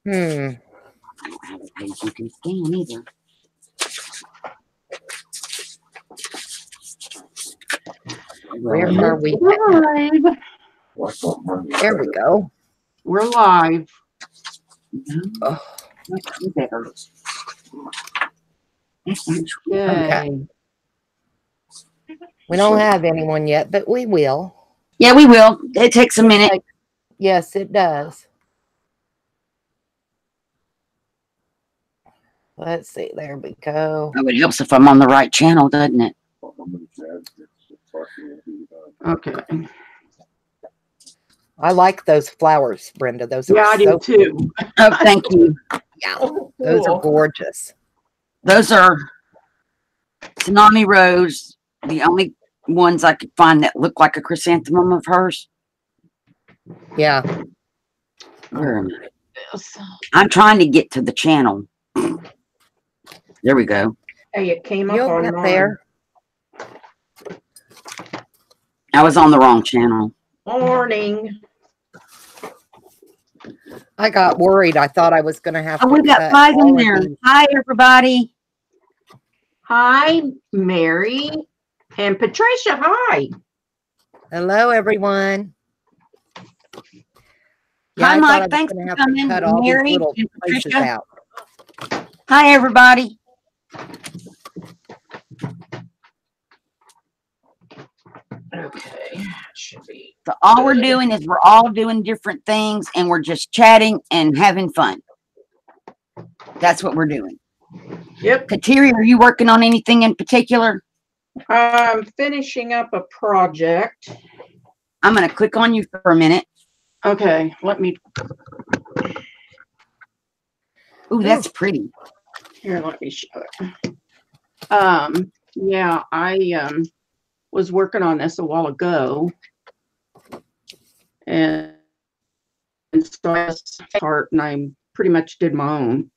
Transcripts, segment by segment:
Hmm. I don't have a page you can scan either. Where are we? Live. There we go. We're live. Oh, Better. okay. We don't have anyone yet, but we will. Yeah, we will. It takes a minute. Yes, it does. Let's see. There we go. Oh, it helps if I'm on the right channel, doesn't it? Okay. I like those flowers, Brenda. Those are I do too. Oh, thank you. Yeah, those are gorgeous. Those are Tsunami Rose, the only ones I could find that look like a chrysanthemum of hers. Yeah. Where am I? I'm trying to get to the channel. There we go. Hey, it came up You'll on get mine. there. I was on the wrong channel. Morning. I got worried. I thought I was going to have to. Oh, we got cut 5 in all of there. these. Hi, everybody. Hi, Mary and Patricia. Hi. Hello, everyone. Hi, I thought Mike. I was Thanks gonna for have to coming. cut all these Mary little and places Patricia. out. Hi, everybody. Okay. Should be. So all we're doing is we're all doing different things and we're just chatting and having fun. That's what we're doing. Yep. Kateri, are you working on anything in particular? I'm finishing up a project. I'm going to click on you for a minute. Okay. Let me. Ooh, that's pretty. Here, let me show it. Yeah, I was working on this a while ago, and so I start, and I pretty much did my own.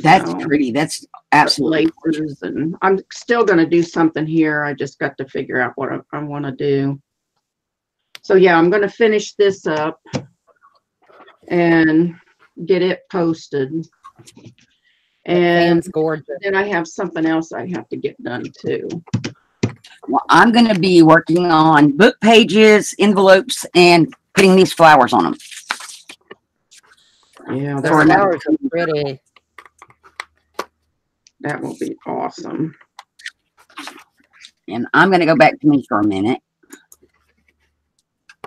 That's So, pretty. That's absolutely laces, and I'm still going to do something here. I just got to figure out what I want to do. So yeah, I'm going to finish this up and get it posted. And Sam's gorgeous. then I have something else I have to get done too. Well, I'm going to be working on book pages, envelopes, and putting these flowers on them. Yeah, The For another flowers are pretty. that will be awesome. And I'm going to go back to me for a minute.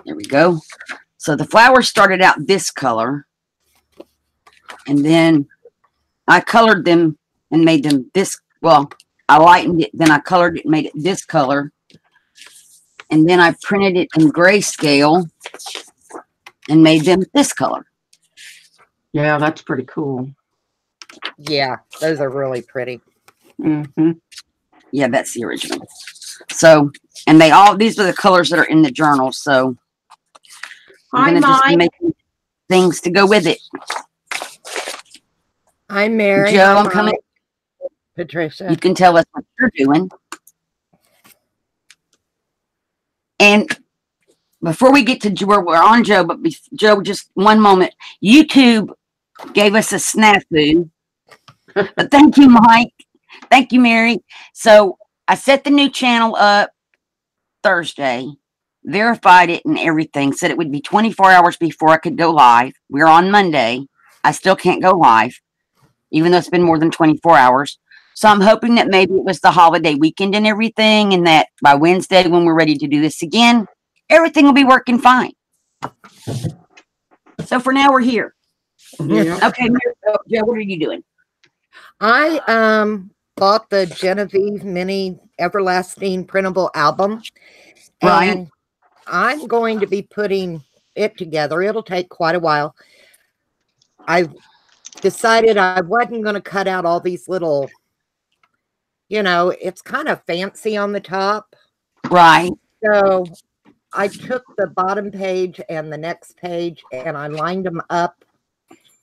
There we go. So the flowers started out this color. And then I colored them and made them this. Well, I lightened it. Then I colored it and made it this color. And then I printed it in grayscale and made them this color. Yeah, that's pretty cool. Yeah, those are really pretty. Mm-hmm. Yeah, that's the original. So, and these are the colors that are in the journal. So Hi, I'm going to just Mike. make things to go with it. I'm Mary. Joe, Hi, I'm coming. Mike. Patricia. You can tell us what you're doing. And before we get to where we're on Joe, but Joe, just one moment. YouTube gave us a snafu. But thank you, Mike. Thank you, Mary. So I set the new channel up Thursday, verified it and everything, said it would be 24 hours before I could go live. We're on Monday. I still can't go live, even though it's been more than 24 hours. So I'm hoping that maybe it was the holiday weekend and everything, and that by Wednesday, when we're ready to do this again, everything will be working fine. So for now, we're here. Yeah. Okay, Joe, what are you doing? I bought the Genevieve Mini Everlasting printable album. Right. And I'm going to be putting it together. It'll take quite a while. I decided I wasn't going to cut out all these little, it's kind of fancy on the top. Right. So I took the bottom page and the next page and I lined them up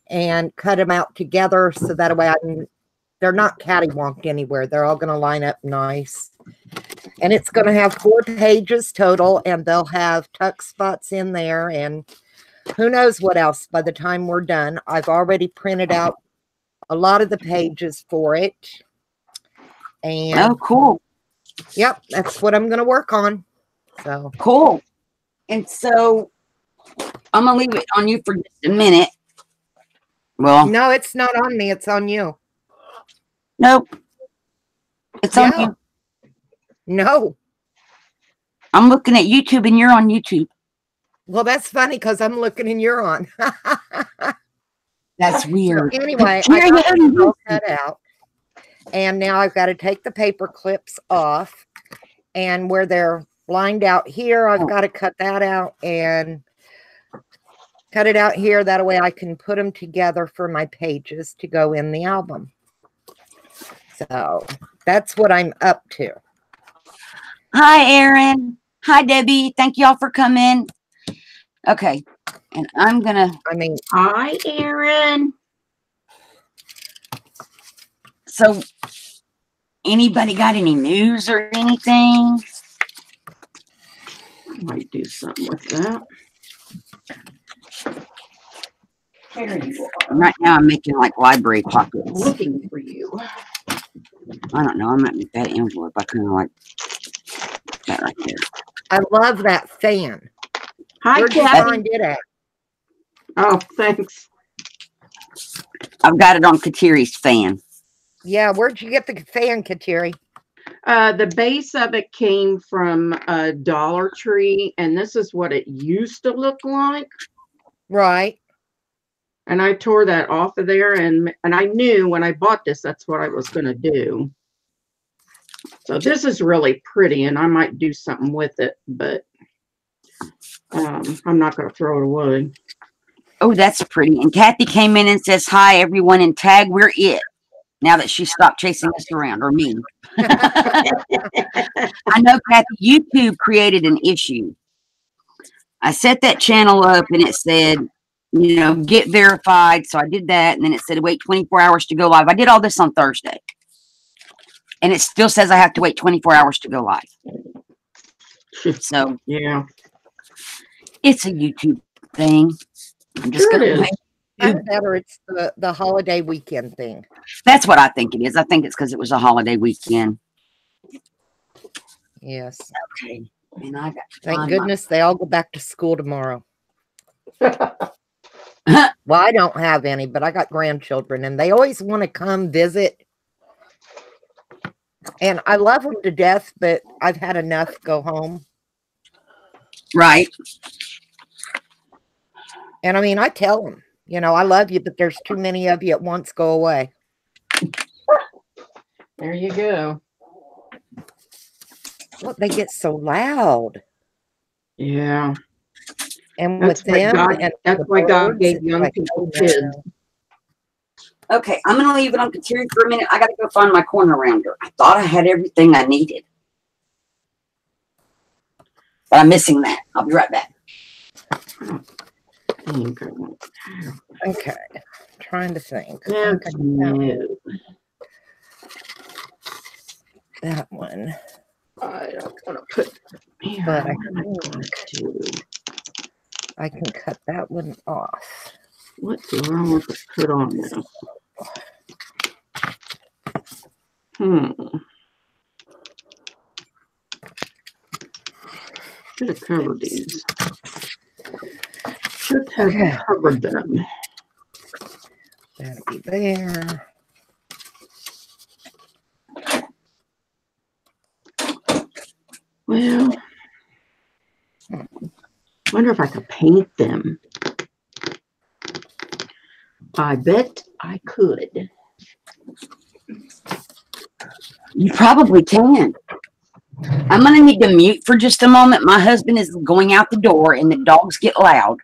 and cut them out together so that way they're not cattywamped anywhere. They're all going to line up nice. And it's going to have 4 pages total, and they'll have tuck spots in there. And who knows what else by the time we're done. I've already printed out a lot of the pages for it. And Oh, cool. yep, that's what I'm going to work on. So Cool. And so I'm going to leave it on you for just a minute. Well, no, it's not on me. It's on you. nope. It's on Yeah. you. No. I'm looking at YouTube and you're on YouTube. Well, that's funny because I'm looking and you're on. That's So weird. anyway, Here I you got go. it all cut out. And now I've got to take the paper clips off. And where they're lined out here, I've got to cut that out and cut it out here. That way I can put them together for my pages to go in the album. So that's what I'm up to. Hi, Aaron. Hi, Debbie. Thank y'all for coming. Okay. And I'm going to. I mean, Hi, Aaron. So, anybody got any news or anything? Might do something with that. Here you are. Right now, I'm making like library pockets. Looking for you. I don't know. I might make that envelope. I kind of like that right there. I love that fan. Hi, Where'd you Kathy. find it at? Oh, thanks. I've got it on Katiri's fan. Yeah, where'd you get the fan, Kateri? The base of it came from Dollar Tree, and this is what it used to look like. Right. And I tore that off of there, and I knew when I bought this, that's what I was going to do. So this is really pretty, and I might do something with it, but I'm not going to throw it away. Oh, that's pretty. And Kathy came in and says, hi, everyone, and tag, we're it. Now that she stopped chasing us around, or me. I know, Kathy, YouTube created an issue. I set that channel up and it said, you know, get verified. So I did that. And then it said, wait 24 hours to go live. I did all this on Thursday. And it still says I have to wait 24 hours to go live. So Yeah. it's a YouTube thing. I'm just Sure going it to is. Either that or it's the holiday weekend thing. That's what I think it is. I think it's because it was a holiday weekend. Yes. Okay. And I got to Thank find goodness they all go back to school tomorrow. Well, I don't have any, but I got grandchildren and they always want to come visit. And I love them to death, but I've had enough. Go home. Right. And I mean, I tell them, you know, I love you, but there's too many of you at once. Go away. There you go. Look, they get so loud. Yeah. And That's with why them, God, and that's the why God birds, gave it's young like, people oh, kids. no. Okay, I'm gonna leave it on Kateri for a minute. I gotta go find my corner rounder. I thought I had everything I needed, but I'm missing that. I'll be right back. Okay. Trying to think. That's Okay, new. that one. I don't want to put here. But I want to. I can cut that one off. What do I want to put on this? Should have covered these. Should have covered them. That'll be there. Well, wonder if I could paint them. I bet I could. You probably can. I'm gonna need to mute for just a moment. My husband is going out the door, and the dogs get loud.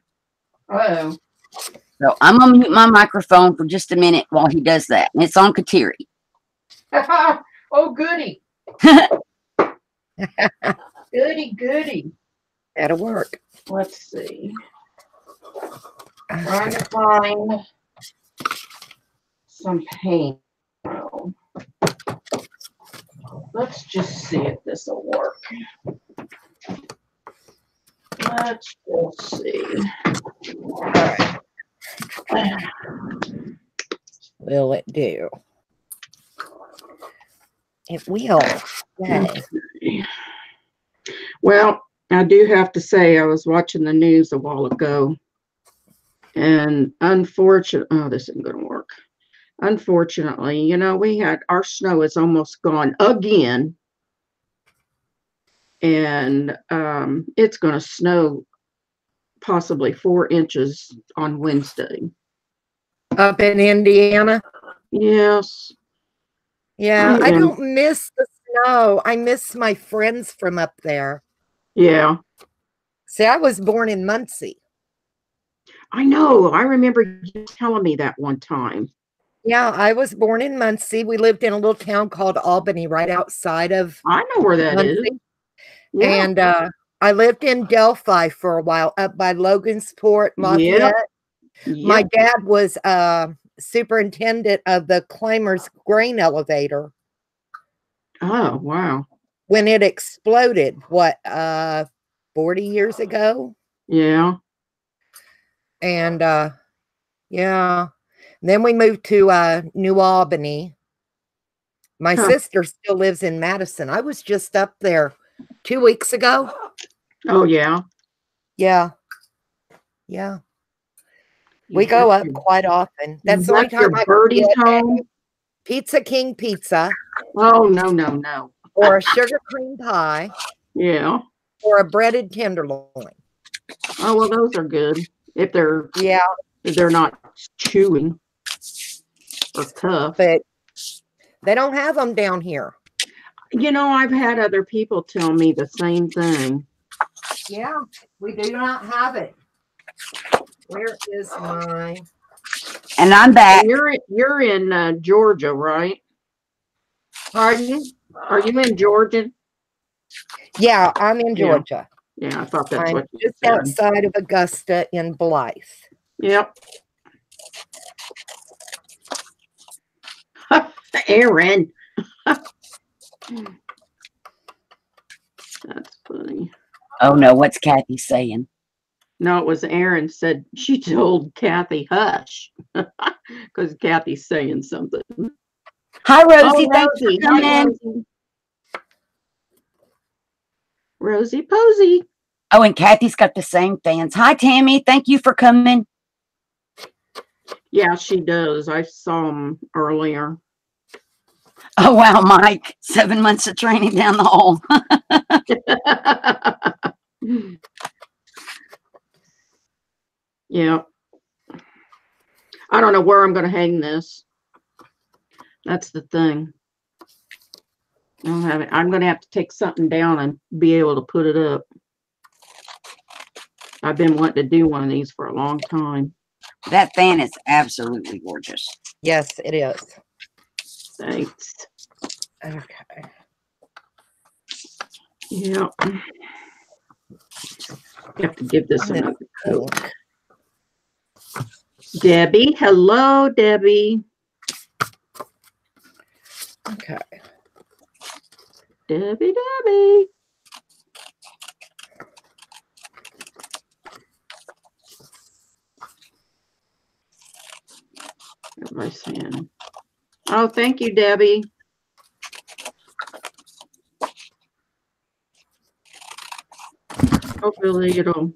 Oh. So I'm gonna mute my microphone for just a minute while he does that. And it's on Kateri. Oh, goody. Goody, goody. That'll work. Let's see. Trying to find some paint. Oh. Let's just see if this will work. Let's just see. will it do? It will. Yay. Okay. Well, I do have to say, I was watching the news a while ago, and unfortunately, this isn't going to work. Unfortunately, you know, our snow is almost gone again, and it's going to snow possibly 4 inches on Wednesday. Up in Indiana? Yes. Yeah, I am. don't miss the snow. I miss my friends from up there. Yeah. See, I was born in Muncie. I know. I remember you telling me that one time. Yeah, I was born in Muncie. We lived in a little town called Albany, right outside of I know where that is. Muncie. Yeah. And I lived in Delphi for a while, up by Logansport, Lafayette. My dad was superintendent of the Claimer's grain elevator Oh, wow. when it exploded, what, 40 years ago? Yeah. And yeah. Then we moved to New Albany. My sister still lives in Madison. I was just up there 2 weeks ago. Oh, yeah. Yeah. Yeah. We go up quite often. That's the only time I Birdie's get home. Pizza King pizza Oh, no, no, no. or a sugar cream pie Yeah. or a breaded tenderloin. Oh, well, those are good. If they're not chewing or tough. But they don't have them down here. You know, I've had other people tell me the same thing. Yeah, we do not have it. Where is my? And I'm back. And you're in Georgia, right? Pardon? Are you in Georgia? Yeah, I'm in Georgia. Yeah, I thought that's I'm what you just said. outside of Augusta in Blythe. Yep. Aaron. That's funny. Oh no, what's Kathy saying? No, it was Aaron said she told Kathy hush because Kathy's saying something. Hi, Rosie. Oh, Thanks for Rosie. coming Hi, in. Rosie. Rosie Posey. Oh, and Kathy's got the same fans. Hi, Tammy. Thank you for coming. Yeah, she does. I saw him earlier. Oh, wow, Mike. 7 months of training down the hall. Yeah. I don't know where I'm going to hang this. That's the thing. I don't have it. I'm going to have to take something down and be able to put it up. I've been wanting to do one of these for a long time. That fan is absolutely gorgeous. Yes, it is. Thanks. Okay. Yeah. You have to give this another coat. Debbie. Hello, Debbie. Okay. Debbie, Debbie. Everybody's saying, oh, thank you, Debbie. Hopefully it'll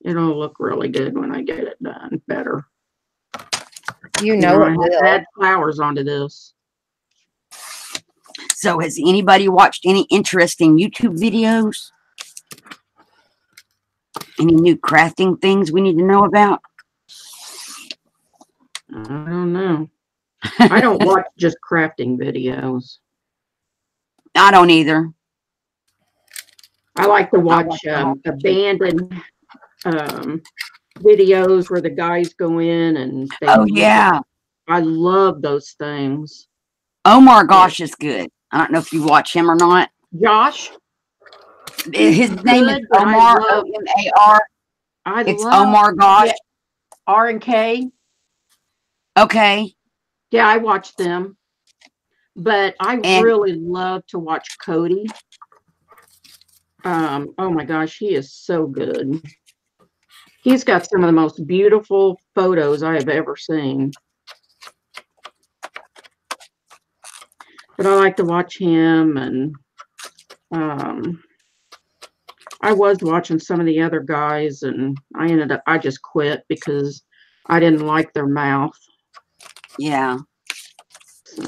look really good when I get it done better. You know it I will. add flowers onto this. So has anybody watched any interesting YouTube videos? Any new crafting things we need to know about? I don't know. I don't watch just crafting videos. I don't either. I like to watch abandoned videos where the guys go in and they Oh, yeah. I love those things. Omar Gosh is good. I don't know if you watch him or not. Josh? His name is good, but I Omar, love- O-M-A-R. It's Omar Gosh. R&K. Okay. Yeah, I watch them. But I really love to watch Cody. Oh my gosh, he is so good. He's got some of the most beautiful photos I have ever seen. But I like to watch him, and I was watching some of the other guys, and I just quit because I didn't like their mouth. Yeah. So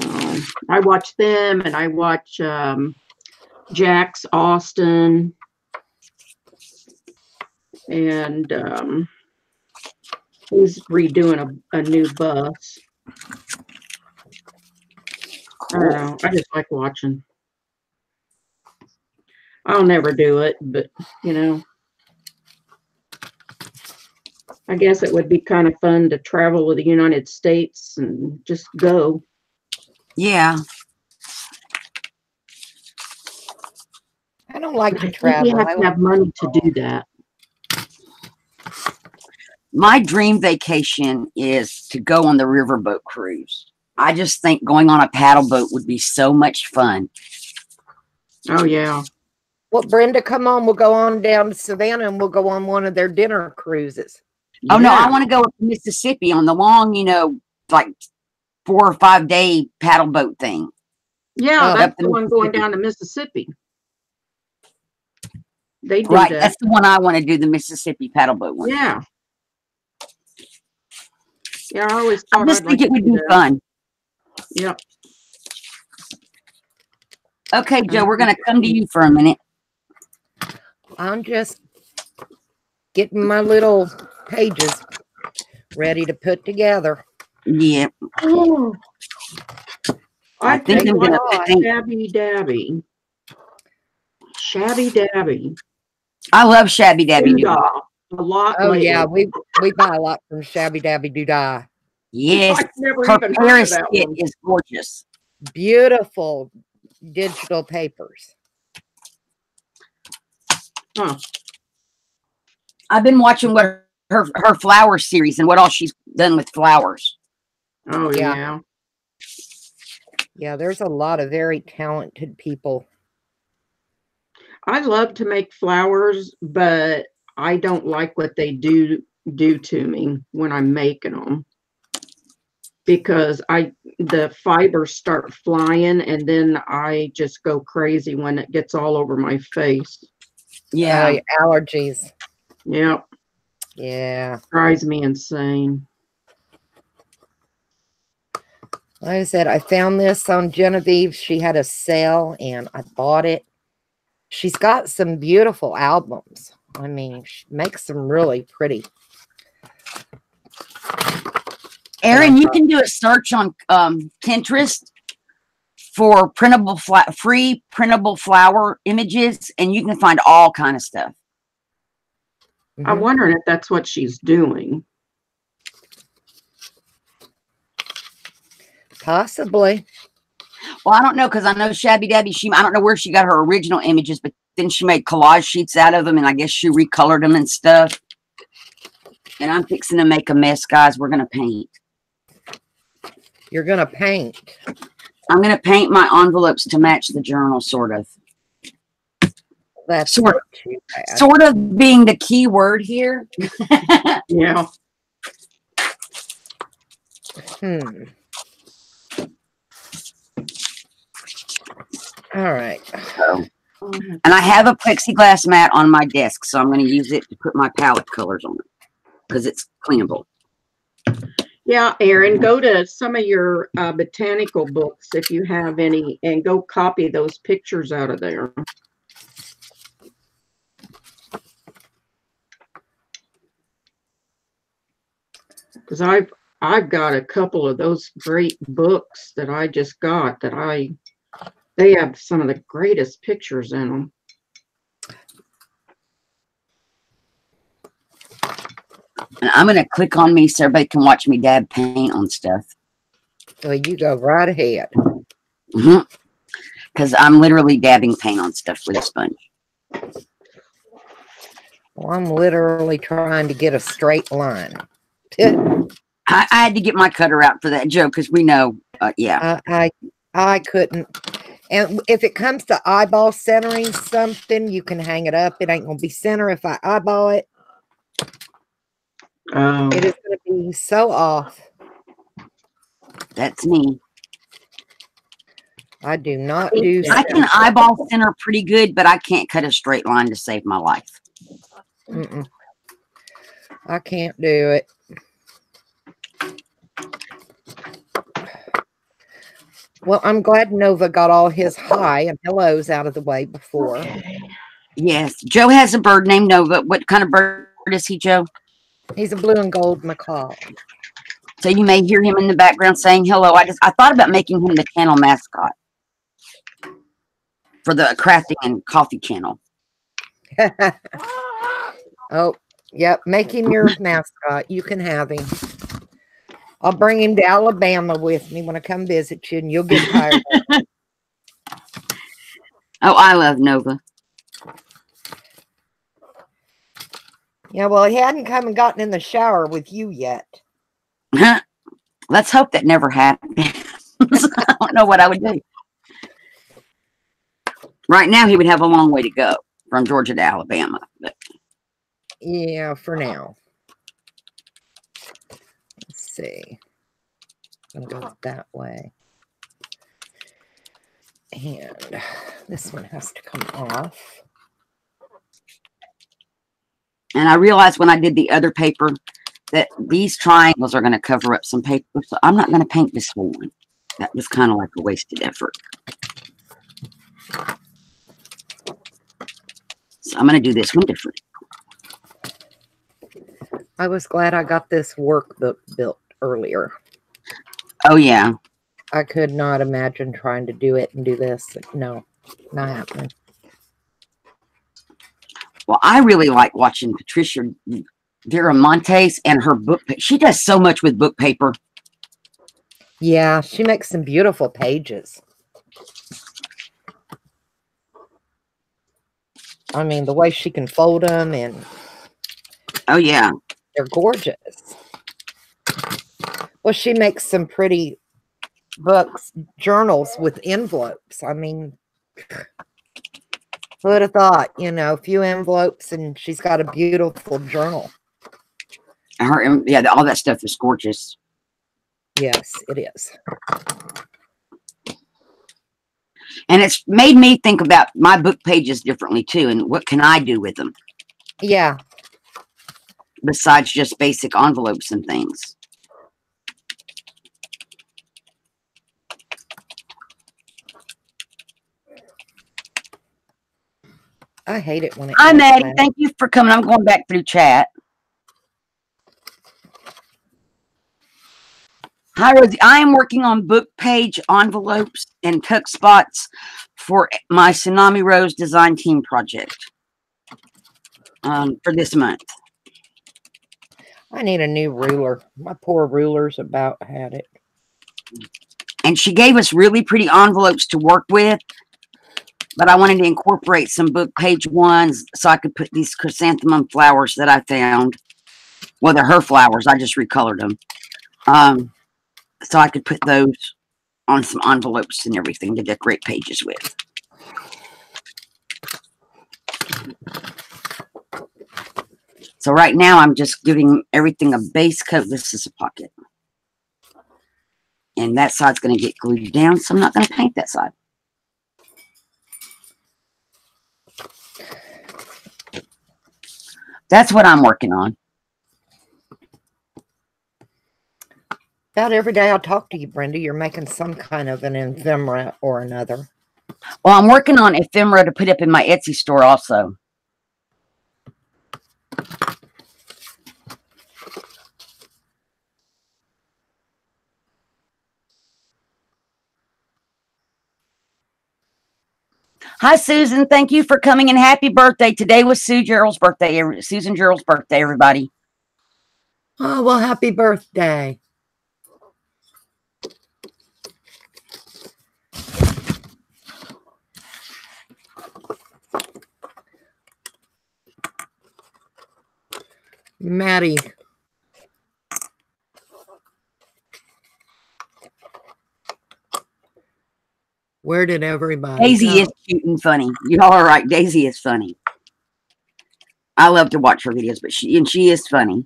I watch them, and I watch Jax Austin, and he's redoing a new bus. I don't know. I just like watching. I'll never do it, but you know, I guess it would be kind of fun to travel with the United States and just go. Yeah. I don't like I to think travel. you have I to have money to do that. My dream vacation is to go on the riverboat cruise. I just think going on a paddle boat would be so much fun. Oh yeah. Well, Brenda, come on. We'll go on down to Savannah and we'll go on one of their dinner cruises. Oh no, I Yeah. want to go up to Mississippi on the long, like 4 or 5 day paddle boat thing. Yeah, Oh, that's up the the one going Mississippi. down to Mississippi. They do Right, that. that's the one I want to do, the Mississippi paddle boat one. Yeah. Yeah, I always I thought just I'd think like it would to do be that. fun. Yep. Okay, Joe, we're going to come to you for a minute. I'm just getting my little pages ready to put together. Yeah, Oh, I think I'm going to paint. Shabby Dabby. Shabby Dabby. I love Shabby Dabby Doo. Doodah. A lot. Oh lately. yeah, we buy a lot from Shabby Dabby Doodah. Yes, I've never her even heard of Paris that kit one. is gorgeous. Beautiful digital papers. Huh. I've been watching what her flower series and what all she's done with flowers. Oh Yeah. yeah. Yeah, there's a lot of very talented people. I love to make flowers, but I don't like what they do to me when I'm making them, because the fibers start flying and then I just go crazy when it gets all over my face. Yeah. Allergies. Yep. Yeah. Drives me insane. Like I said, I found this on Genevieve. She had a sale and I bought it. She's got some beautiful albums. I mean, she makes them really pretty. Erin, you can do a search on Pinterest for free printable flower images, and you can find all kind of stuff. I'm wondering if that's what she's doing. Possibly. Well, I don't know, because I know Shabby Dabby, I don't know where she got her original images, but then she made collage sheets out of them, and I guess she recolored them and stuff. And I'm fixing to make a mess, guys. We're going to paint. You're going to paint. I'm going to paint my envelopes to match the journal, sort of. That's Sort not too bad. Sort of being the key word here. Yeah. All right. And I have a plexiglass mat on my desk, so I'm going to use it to put my palette colors on it because it's cleanable. Yeah, Erin, go to some of your botanical books if you have any, and go copy those pictures out of there. Because I've got a couple of those great books that I just got that they have some of the greatest pictures in them. And I'm going to click on me so everybody can watch me dab paint on stuff. Well, you go right ahead. Because I'm literally dabbing paint on stuff with a sponge. Well, I'm literally trying to get a straight line. I had to get my cutter out for that joke because we know, yeah. I couldn't. And if it comes to eyeball centering something, you can hang it up. It ain't going to be center if I eyeball it. It is going to be so off. That's me. I do not do. I can eyeball center pretty good, but I can't cut a straight line to save my life. Mm-mm. I can't do it. Well, I'm glad Nova got all his hi and hellos out of the way before. Okay. Yes. Joe has a bird named Nova. What kind of bird is he, Joe? He's a blue and gold macaw. So you may hear him in the background saying hello. I thought about making him the channel mascot for the crafting and coffee channel. Oh, yep. Make him your mascot. You can have him. I'll bring him to Alabama with me when I come visit you, and you'll get tired of it. Oh, I love Nova. Yeah, well, he hadn't come and gotten in the shower with you yet. Let's hope that never happens. I don't know what I would do. Right now, he would have a long way to go from Georgia to Alabama. But Yeah, for now. Let's see. I'm going to go that way. And this one has to come off. And I realized when I did the other paper that these triangles are going to cover up some paper. So I'm not going to paint this whole one. That was kind of like a wasted effort. So I'm going to do this one different. I was glad I got this workbook built earlier. Oh, yeah. I could not imagine trying to do it and do this. No, not happening. Well, I really like watching Patricia Viramontes and her book. She does so much with book paper. Yeah, she makes some beautiful pages. I mean, the way she can fold them, and Oh, yeah. they're gorgeous. Well, she makes some pretty books, journals with envelopes. I mean, who would have thought, you know, a few envelopes and she's got a beautiful journal. Yeah, all that stuff is gorgeous. Yes, it is. And it's made me think about my book pages differently, too, and what can I do with them Yeah. besides just basic envelopes and things. I hate it when it Hi, does Maddie. that. Thank you for coming. I'm going back through chat. Hi, Rosie. I am working on book page envelopes and tuck spots for my Tsunami Rose design team project for this month. I need a new ruler. My poor ruler's about had it. And she gave us really pretty envelopes to work with, but I wanted to incorporate some book page ones so I could put these chrysanthemum flowers that I found. Well, they're her flowers. I just recolored them. So I could put those on some envelopes and everything to decorate pages with. So right now I'm just giving everything a base coat. This is a pocket. And that side's going to get glued down, so I'm not going to paint that side. That's what I'm working on. About every day I talk to you, Brenda, you're making some kind of an ephemera or another. Well, I'm working on ephemera to put up in my Etsy store also. Hi, Susan. Thank you for coming and happy birthday. Today was Susan Gerald's birthday, everybody. Oh, well, happy birthday. Maddie. Where did everybody Daisy go? is cute and funny. Y'all are right. Daisy is funny. I love to watch her videos, but she is funny.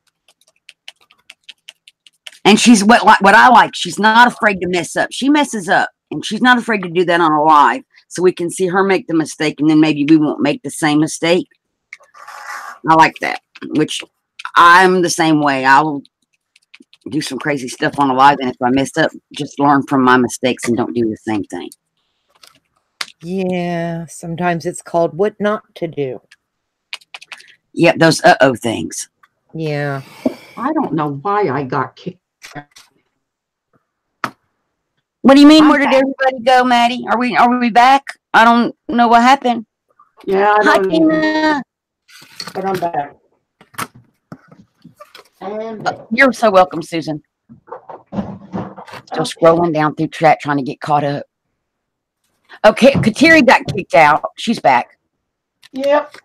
And she's what I like. She's not afraid to mess up. She messes up and she's not afraid to do that on a live, so we can see her make the mistake, and then maybe we won't make the same mistake. I like that, which I'm the same way. I'll do some crazy stuff on a live, and if I mess up, just learn from my mistakes and don't do the same thing. Yeah, sometimes it's called what not to do. Yep, those uh-oh things. Yeah. I don't know why I got kicked. What do you mean? Where did everybody go, Maddie? Are we back? I don't know what happened. Yeah, Hi, Tina. but I'm back. And You're so welcome, Susan. Still scrolling down through chat trying to get caught up. Okay, Kateri got kicked out. She's back. yep.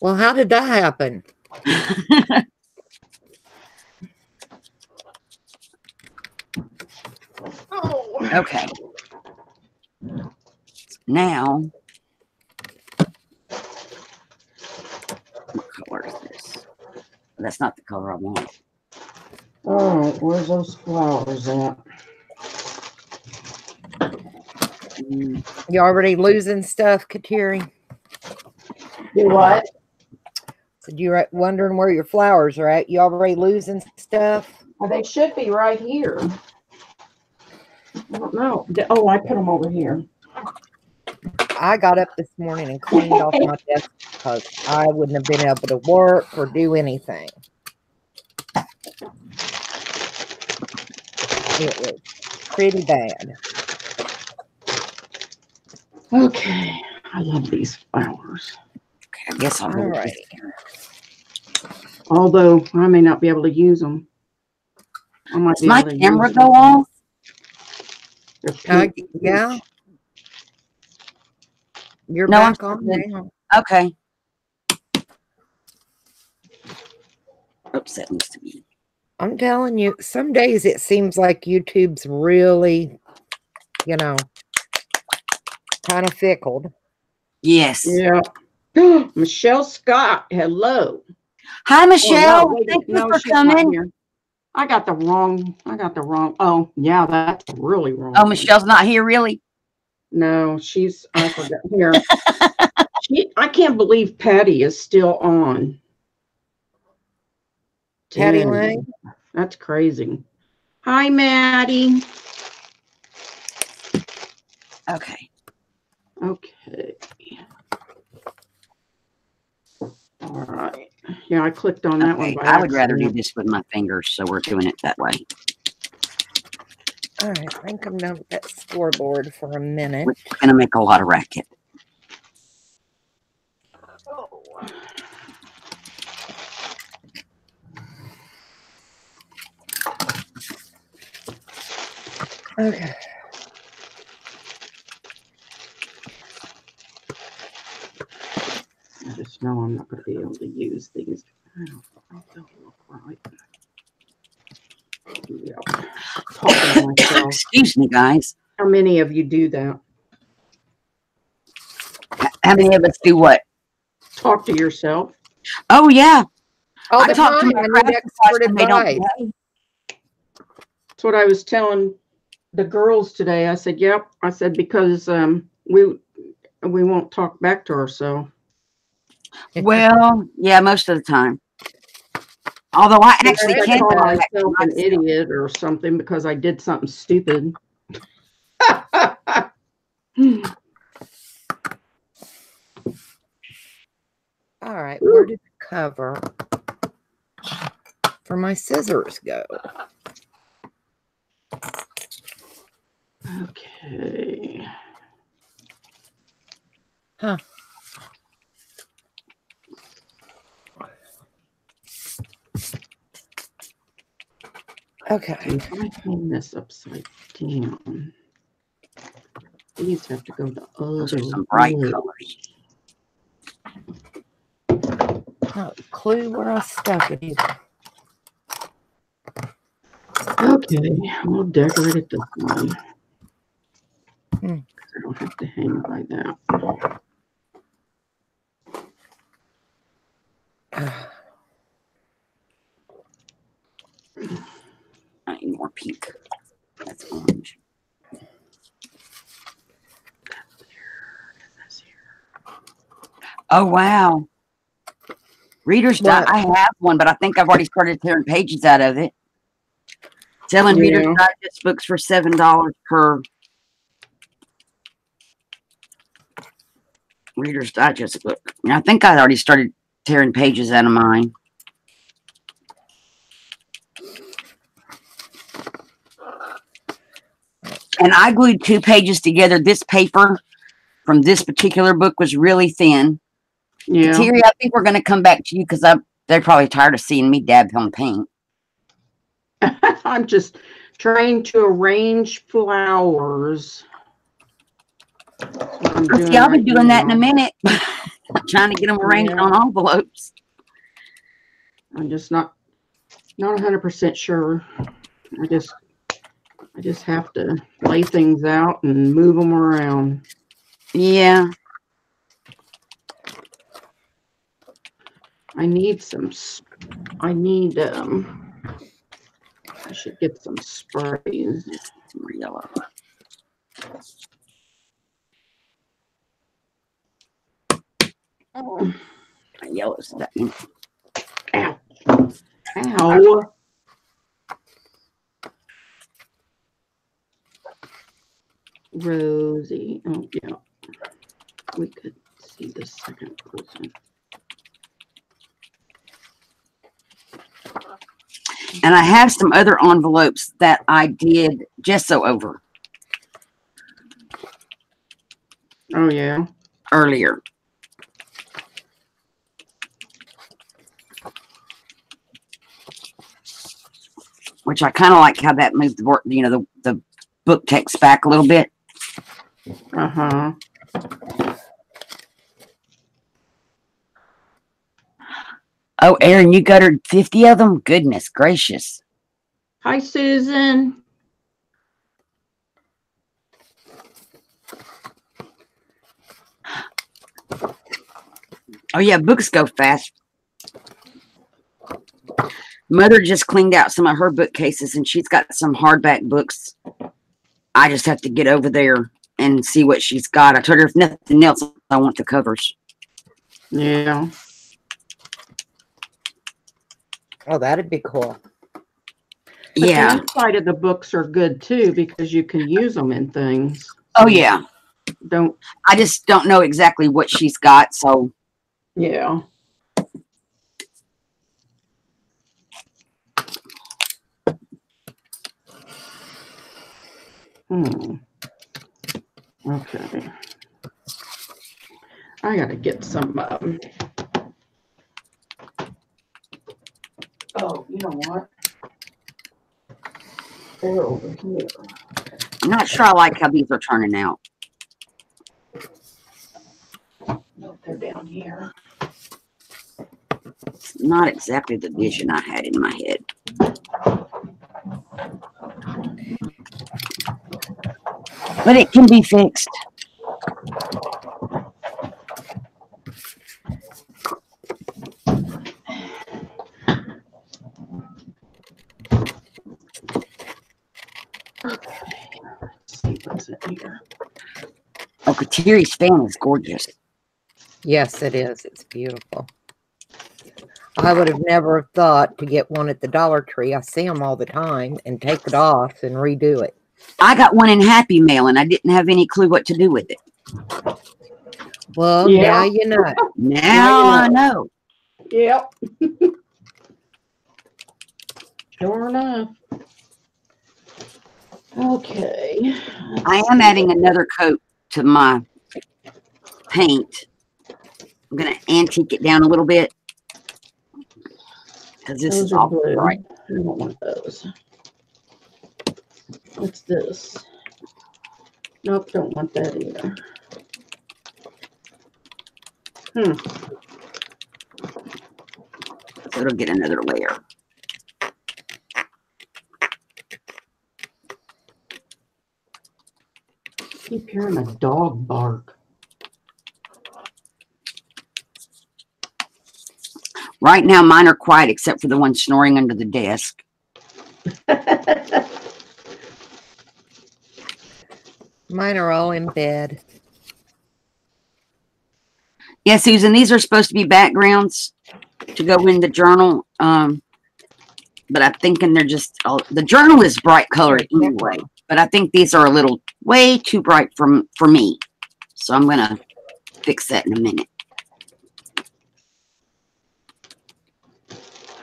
Well, how did that happen? Okay. Now, what color is this? That's not the color I want. All right, where's those flowers at? You already losing stuff, Kateri? Do what? So you're wondering where your flowers are at. You already losing stuff? Well, they should be right here. I don't know. Oh, I put them over here. I got up this morning and cleaned off my desk because I wouldn't have been able to work or do anything. It was pretty bad. Okay, I love these flowers. Okay, I guess I'll All go with right. this. Although I may not be able to use them. I might Does be my able to camera use go them. off? They're pink. Yeah. You're No, I'm back on good. now. Okay. Oops, that needs to be. I'm telling you, some days it seems like YouTube's really, kind of fickled. Yes. Yeah. Michelle Scott, hello. Hi, Michelle. Oh, no, wait, Thank you no, for she's not coming. here. I got the wrong. Oh, yeah, that's really wrong. Oh, Michelle's not here, really? No, I forgot here. I can't believe Patty is still on. Patty Dang, Lang? that's crazy. Hi, Maddie. Okay. Okay. All right. Yeah, I clicked on that one. Okay. By I would rather do accident. this with my fingers, so we're doing it that way. All right, I think I'm done with that scoreboard for a minute. We're going to make a lot of racket. Oh. Okay. I just know I'm not going to be able to use these. I don't look right. Yeah. Talking to myself. Excuse me, guys. How many of you do that? How many of us do what? Talk to yourself. Oh, yeah. All I the talk to time, my I craft need supplies expert when they don't advice. play. That's what I was telling the girls today. I said, "Yep." I said because we won't talk back to ourselves. Well, yeah, most of the time. Although I actually I can call talk back to myself an myself. idiot or something because I did something stupid. All right, where did the cover for my scissors go? Okay. Huh. Okay. If I hang this upside down, these have to go the Those other are some bright way. colors. No clue where I stuck it either. Okay, we'll decorate it this way. Hmm. I don't have to hang it like that. I know. more pink. That's orange. Oh, wow. Reader's What? I have one, but I think I've already started tearing pages out of it. Selling Reader's Yeah. Digest books for $7 per Reader's Digest book. I think I already started tearing pages out of mine. And I glued 2 pages together. This paper from this particular book was really thin. Yeah. Terry, I think we're going to come back to you because they're probably tired of seeing me dab on paint. I'm just trying to arrange flowers. See, I'll be doing that in a minute. I'm trying to get them arranged on envelopes. I'm just not 100% sure. I just have to lay things out and move them around. Yeah. I should get some sprays. More yellow. Oh, Yellow's that. ow. Ow. Rosie. Oh, yeah. We could see the second person. And I have some other envelopes that I did gesso over Oh, yeah. earlier. Which I kind of like how that moved the book text back a little bit. Uh-huh. Oh, Erin, you guttered 50 of them? Goodness gracious. Hi, Susan. Oh, yeah, books go fast. Mother just cleaned out some of her bookcases, and she's got some hardback books. I just have to get over there and see what she's got. I told her if nothing else, I want the covers. Yeah. Oh, that'd be cool. But Yeah. the inside of the books are good, too, because you can use them in things. Oh, yeah. Don't. I just don't know exactly what she's got, so. Yeah. Okay. I gotta get some. Oh, you know what? They're over here. I'm not sure I like how these are turning out. No, they're down here. It's not exactly the vision I had in my head. But it can be fixed. Okay. Let's see what's in here. Oh, Katiri's fan is gorgeous. Yes, it is. It's beautiful. I would have never thought to get one at the Dollar Tree. I see them all the time and take it off and redo it. I got one in Happy Mail, and I didn't have any clue what to do with it. Well, Yeah. now you know. Now I know. Yep. Sure enough. Okay. I am adding another coat to my paint. I'm going to antique it down a little bit because this Those is are all blue. bright. I don't want those. What's this? Nope, don't want that either. So it'll get another layer. Keep hearing a dog bark. Right now, mine are quiet except for the one snoring under the desk. Mine are all in bed. Yeah, Susan, these are supposed to be backgrounds to go in the journal. But I'm thinking they're just, the journal is bright colored anyway, but I think these are a little way too bright for me. So I'm going to fix that in a minute.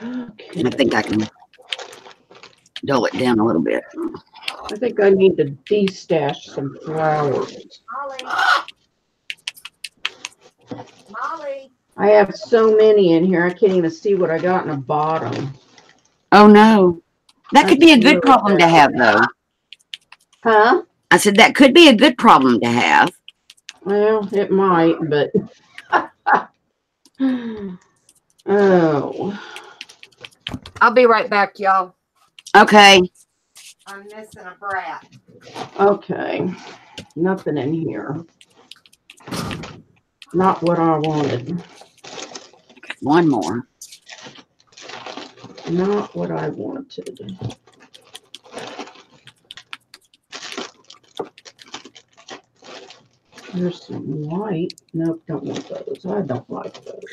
Okay. And I think I can dull it down a little bit. I think I need to de-stash some flowers. Molly. I have so many in here, I can't even see what I got in the bottom. Oh, no. That could be a That's good really problem to bad. have, though. Huh? I said that could be a good problem to have. Well, it might, but. Oh. I'll be right back, y'all. Okay. I'm missing a brat. Okay. Nothing in here. Not what I wanted. One more. Not what I wanted. There's some white. Nope, don't want those. I don't like those.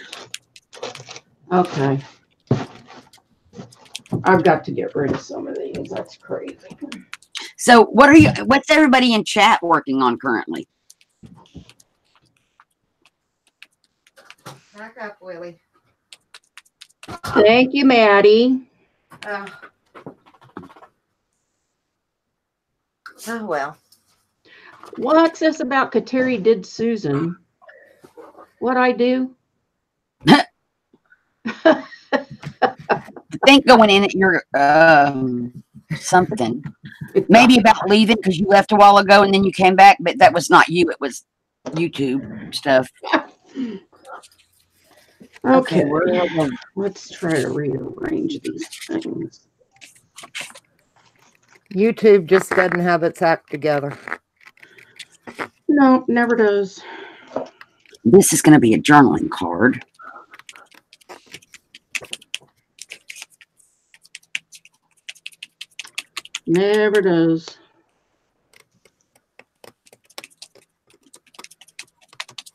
Okay. I've got to get rid of some of these. That's crazy. So what's everybody in chat working on currently? Back up, Willie. Thank you, Maddie. Oh, well. What's this about Kateri did Susan? What I do? I think going in at your something. Maybe about leaving because you left a while ago and then you came back, but that was not you. It was YouTube stuff. Okay, Okay. let's try to rearrange these things. YouTube just doesn't have its act together. No, never does. This is going to be a journaling card. Never does.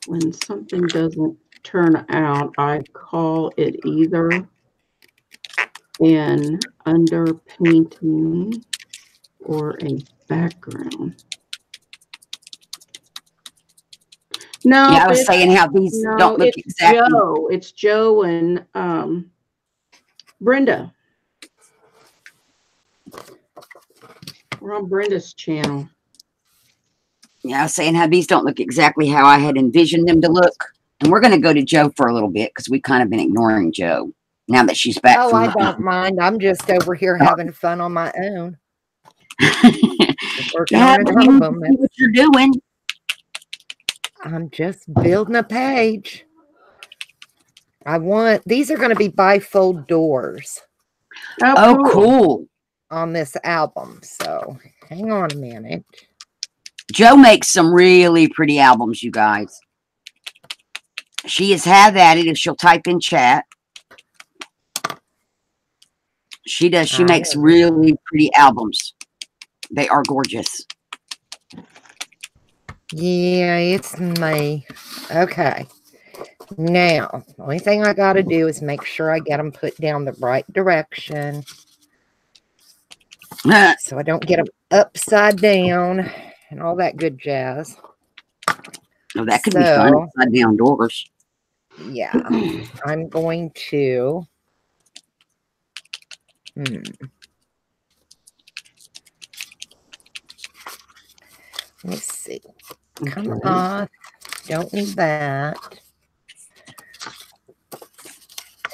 When something doesn't turn out, I call it either an underpainting or a background. No, Yeah, I was saying how these don't look exactly. Joe. It's Joe and Brenda. We're on Brenda's channel. Yeah, I was saying how these don't look exactly how I had envisioned them to look. And we're going to go to Joe for a little bit because we've kind of been ignoring Joe now that she's back. Oh, I don't mind. I'm just over here having fun on my own. Yeah, but you know what you're doing. I'm just building a page. These are going to be bifold doors. Oh, cool. On this album. So hang on a minute. Joe makes some really pretty albums, you guys. She has had at it if she'll type in chat. She does. She makes really pretty albums. They are gorgeous. Yeah, it's me. Okay. Now, the only thing I got to do is make sure I get them put down the right direction. So I don't get them upside down and all that good jazz. Oh, that could be fun. Upside down doors. Yeah. I'm going to. Let me see. Come on. Don't need that.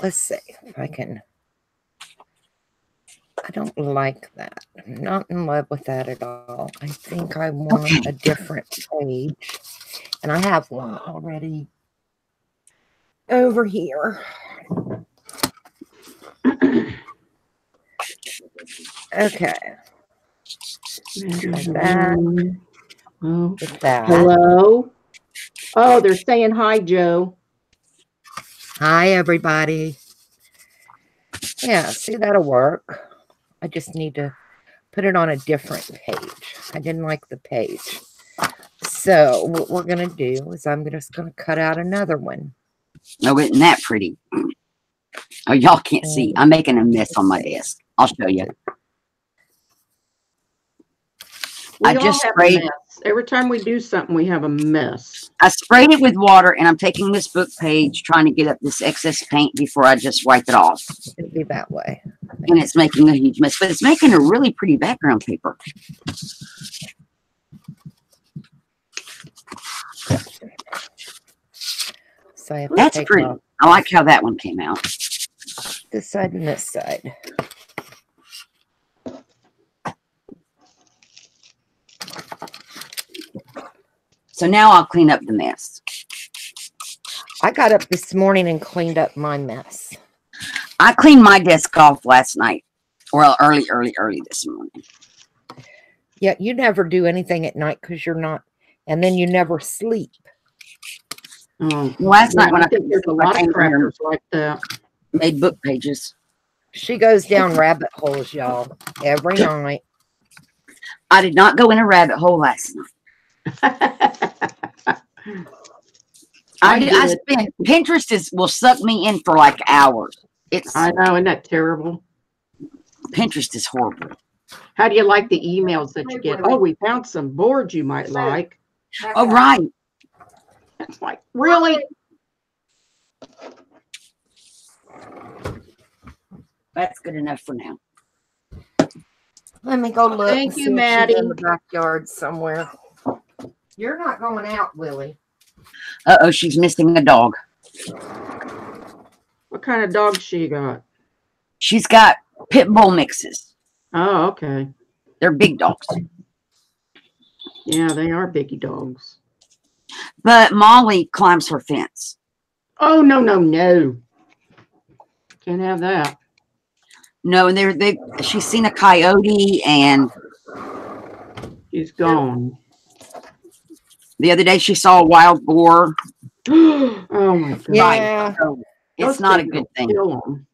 Let's see if I can. I don't like that. I'm not in love with that at all. I think I want a different page. And I have one already over here. Okay. Like that. Oh. With that. Hello? Oh, they're saying hi, Joe. Hi, everybody. Yeah, see, that'll work. I just need to put it on a different page. I didn't like the page. So what we're going to do is I'm just going to cut out another one. Oh, isn't that pretty? Oh, y'all can't see. I'm making a mess on my desk. I'll show you. We I all just have a sprayed. mess. Every time we do something, we have a mess. I sprayed it with water, and I'm taking this book page, trying to get up this excess paint before I just wipe it off. It'll be that way. And it's making a huge mess, but it's making a really pretty background paper. So I have to That's take pretty. off I like how that one came out. this side and this side. So now I'll clean up the mess. I got up this morning and cleaned up my mess. I cleaned my desk off last night. Well, early this morning. Yeah, you never do anything at night because you're not, and then you never sleep. Last night when I think there's a lot of crackers like that. Made book pages. She goes down rabbit holes, y'all, every night. I did not go in a rabbit hole last night. I spent Pinterest will suck me in for like hours. I know, isn't that terrible? Pinterest is horrible. How do you like the emails that you get? Oh, we found some boards you might like. Oh, right. It's like, really? That's good enough for now. Let me go look. Thank and you, see if she's Maddie. in the backyard somewhere. You're not going out, Willie. Uh-oh, she's missing a dog. What kind of dog she got? She's got pit bull mixes. Oh, okay. They're big dogs. Yeah, they are biggie dogs. But Molly climbs her fence. Oh, no, no, no. Can't have that. No, and she's seen a coyote, and She's gone. the other day she saw a wild boar. Oh, my God. Yeah. So it's Those not a things good will thing. kill 'em.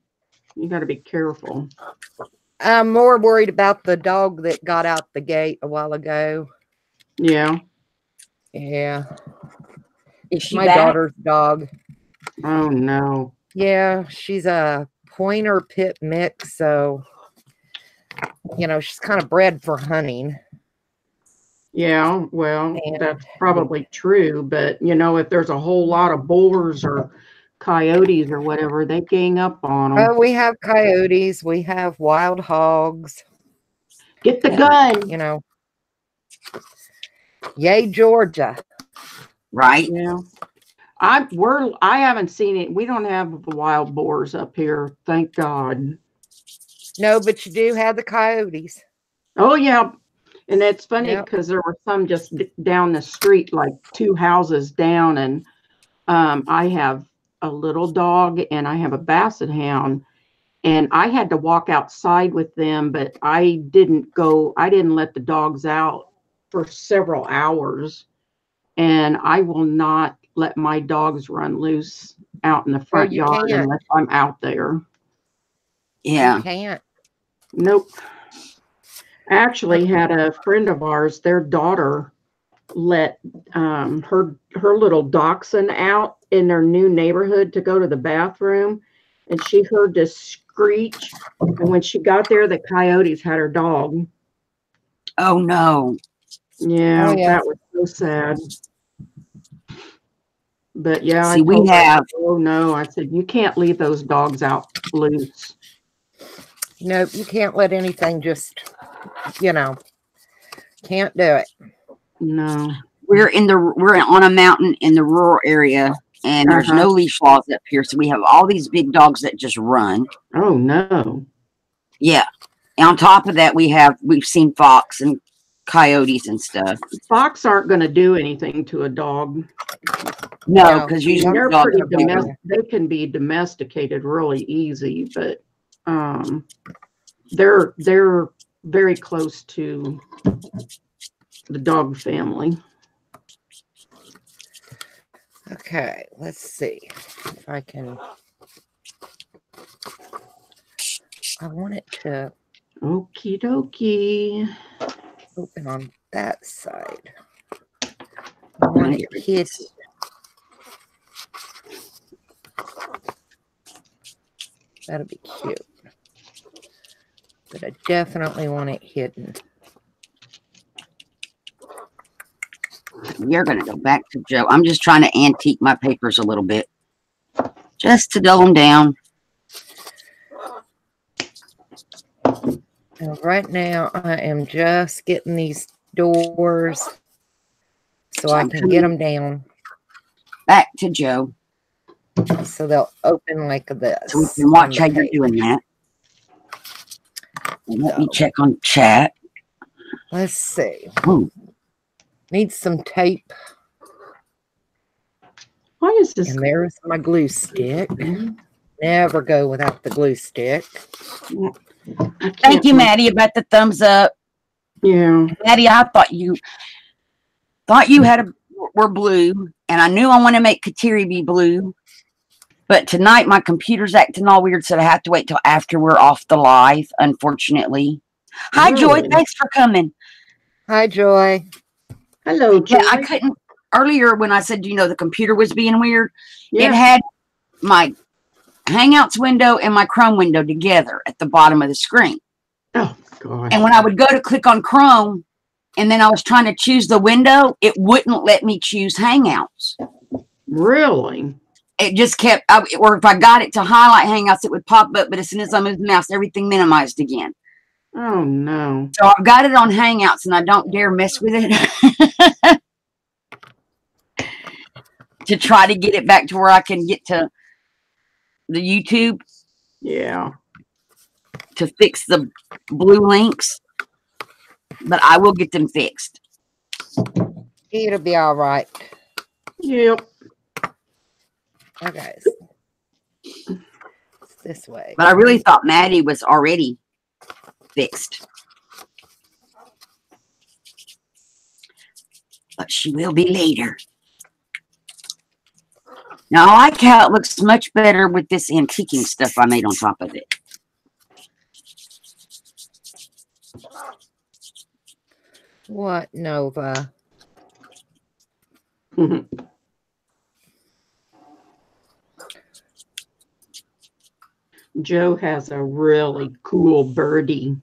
You got to be careful. I'm more worried about the dog that got out the gate a while ago. Yeah. Yeah. Is she My back? daughter's dog. Oh, no. Yeah, she's a pointer pit mix, so she's kind of bred for hunting. Yeah, well, And- that's probably true. But, if there's a whole lot of boars or coyotes or whatever, they gang up on them. Oh, we have coyotes, we have wild hogs, Get the gun. Yay, Georgia. Right? Yeah. I haven't seen it. We don't have the wild boars up here, thank God. No, but you do have the coyotes. Oh, yeah. And it's funny Yep. because there were some just down the street, like 2 houses down. And I have a little dog and I have a basset hound. And I had to walk outside with them, but I didn't let the dogs out for several hours. And I will not let my dogs run loose out in the front you yard can't. unless I'm out there. Yeah. You can't. Nope. Actually had a friend of ours, their daughter let her little dachshund out in their new neighborhood to go to the bathroom, and she heard this screech, and when she got there, the coyotes had her dog. Oh, no. Yeah, Oh, yeah. that was so sad. But yeah, See, we told her, have- oh no, I said, you can't leave those dogs out loose. No, you can't let anything just, can't do it. No. We're on a mountain in the rural area, and there's no leash laws up here. So we have all these big dogs that just run. Oh no. Yeah. And on top of that, we've seen fox and coyotes and stuff. Fox aren't going to do anything to a dog. No, No. because usually They're dogs pretty are bigger. they can be domesticated really easy, but they're very close to the dog family. Okay, let's see if I can. I want it to. Okie dokie. Open on that side. I want it hidden. That'll be cute. But I definitely want it hidden. You're going to go back to Joe. I'm just trying to antique my papers a little bit. Just to dull them down. And right now, I am just getting these doors so I can get them down. Back to Joe. So they'll open like this. So we can watch how you're doing that. And let me check on chat. Let's see. Ooh. Need some tape. Why is this? And there's my glue stick. Never go without the glue stick. Thank you, Maddie, about the thumbs up. Yeah. Maddie, I thought you were blue, and I knew I want to make Kateri be blue. But tonight my computer's acting all weird, so I have to wait till after we're off the live, unfortunately. Hi, Joy. Thanks for coming. Hi, Joy. Hello, Joy. Yeah, I couldn't earlier when I said, the computer was being weird. Yeah. It had my Hangouts window and my Chrome window together at the bottom of the screen. Oh, God. And when I would go to click on Chrome and then I was trying to choose the window, it wouldn't let me choose Hangouts. Really? It just kept, or if I got it to highlight Hangouts, it would pop up. But as soon as I moved the mouse, everything minimized again. Oh, no. So I've got it on Hangouts and I don't dare mess with it to try to get it back to where I can get to the YouTube. Yeah. To fix the blue links. But I will get them fixed. It'll be all right. Yep. Okay. It's this way. But I really thought Maddie was already fixed. But she will be later. Now, I like how it looks much better with this antiquing stuff I made on top of it. What, Nova? Joe has a really cool birdie.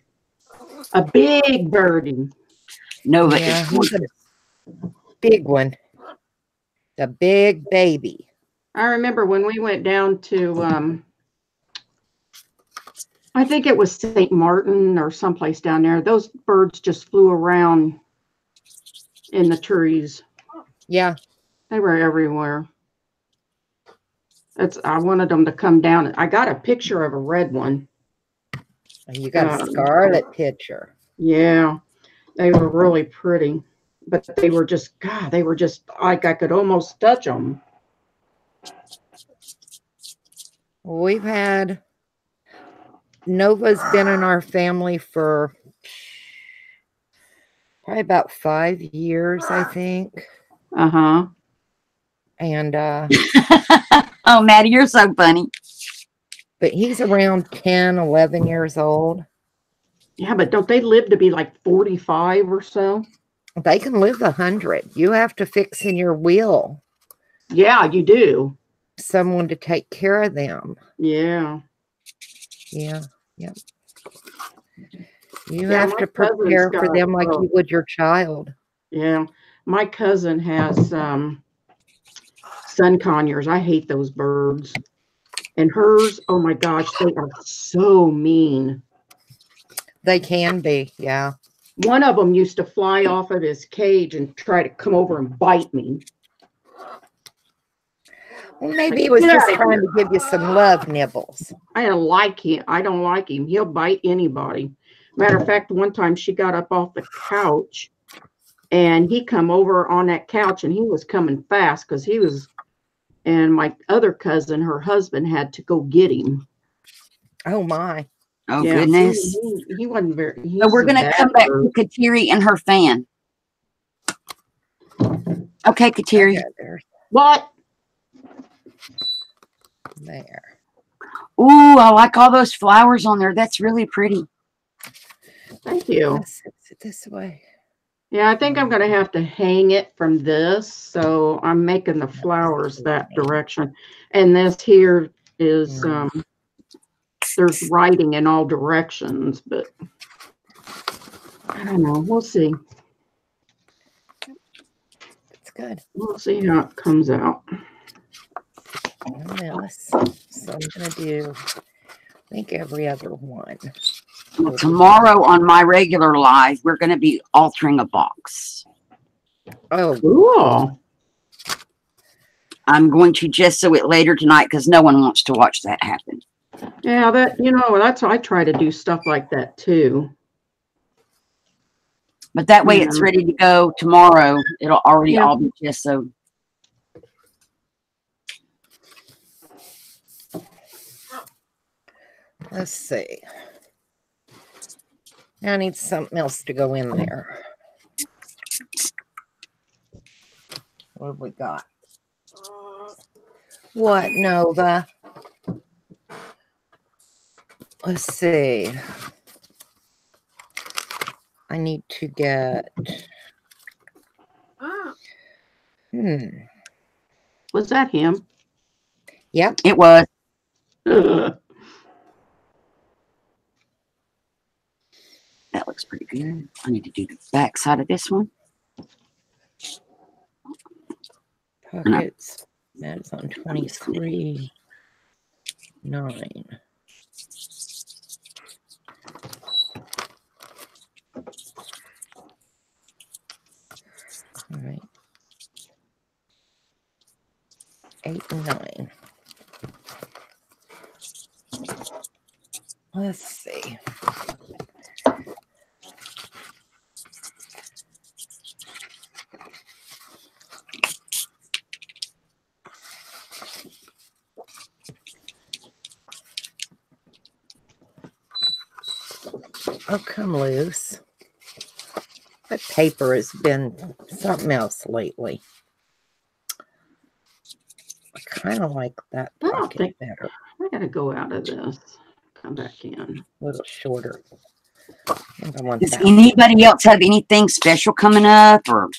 A big birdie. Nova Yeah, is he's a big one. The big baby. I remember when we went down to, I think it was St. Martin or someplace down there. Those birds just flew around in the trees. Yeah. They were everywhere. I wanted them to come down. I got a picture of a red one. And you got a scarlet picture. Yeah. They were really pretty. But they were just, God, they were just like I could almost touch them. We've had Nova's been in our family for probably about 5 years, I think. Uh-huh. And oh, Maddie, you're so funny. but he's around 10, 11 years old. Yeah, but don't they live to be like 45 or so? They can live 100. You have to fix in your will Yeah, you do. someone to take care of them. Yeah. Yeah. Yep. You Yeah, have my to cousin's prepare for got- them like you would your child. Yeah. My cousin has sun conures. I hate those birds. And hers, oh my gosh, they are so mean. They can be, yeah. One of them used to fly off of his cage and try to come over and bite me. Well, maybe he was Yeah. just trying to give you some love nibbles. I don't like him. I don't like him. He'll bite anybody. Matter of fact, one time she got up off the couch and he come over on that couch and he was coming fast because he was, and my other cousin, her husband, had to go get him. Oh my. Oh, Yeah, goodness. He wasn't very. So we're going to come back to Kateri and her fan. Okay, Kateri. Okay, there's What? there. Ooh, I like all those flowers on there. That's really pretty. Thank you. Let's fix it this way. Yeah, I think I'm going to have to hang it from this. So I'm making the flowers that direction. And this here is, there's writing in all directions, but I don't know. We'll see. It's good. We'll see how it comes out. This. So I'm going to do, I think, every other one. Well, tomorrow on my regular live, we're going to be altering a box. Oh, Cool. I'm going to gesso it later tonight because no one wants to watch that happen. Yeah, that's I try to do stuff like that too. But that way it's ready to go tomorrow. It'll already all be gessoed. let's see. Now I need something else to go in there. What have we got? What, Nova? Let's see. I need to get. Was that him? Yep. It was. Ugh. That looks pretty good. I need to do the back side of this one. Pockets. That's on 23. 9. All right. 8 and 9. Let's see. Oh, come loose. That paper has been something else lately. I kind of like that pocket better. I gotta go out of this. Come back in. A little shorter. I think I want Does that. anybody else have anything special coming up? Or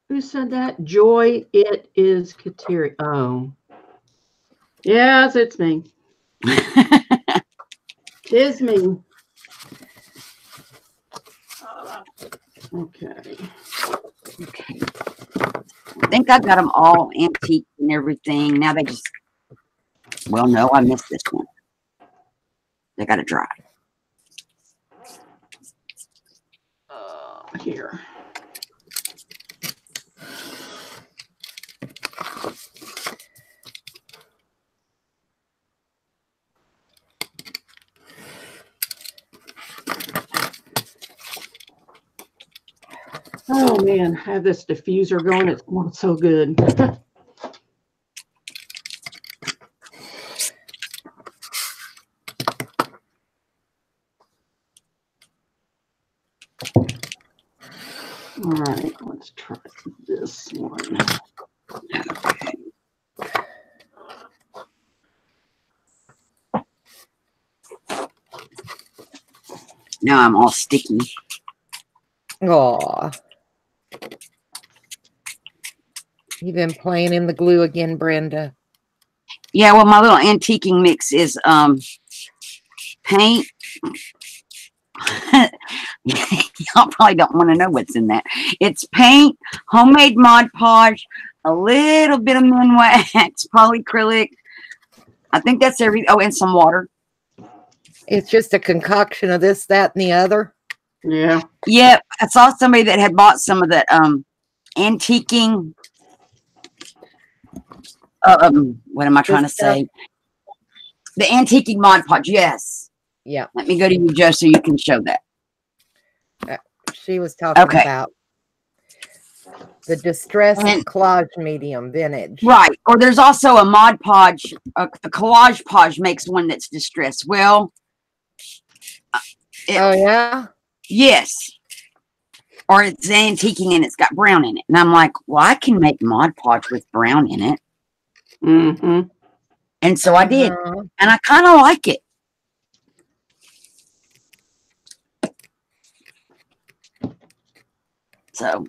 Who said that? Joy, it is Kateri. Oh. Yes, it's me. Tis me. Okay. Okay. I think I got them all antique and everything. Now they just, well, no, I missed this one. They got to dry. Here. Oh man, I have this diffuser going. It's going so good. All right, let's try this one. Now I'm all sticky. Aw. You've been playing in the glue again, Brenda. Yeah, well, my little antiquing mix is paint. Y'all probably don't want to know what's in that. It's paint, homemade Mod Podge, a little bit of Minwax, polyacrylic. I think that's oh, and some water. It's just a concoction of this, that, and the other. Yeah. Yeah, I saw somebody that had bought some of that antiquing. What am I trying to say? The antiquing Mod Podge. Yes. Yeah. Let me go to you, Joe, so you can show that. She was talking Okay. about the Distress And- Collage Medium Vintage. Right. Or there's also a Mod Podge. The Collage Podge makes one that's distressed. Well, Oh, yeah? yes. Or it's antiquing and it's got brown in it. And I'm like, well, I can make Mod Podge with brown in it. Mm-hmm. And so I did. Uh-huh. And I kind of like it. So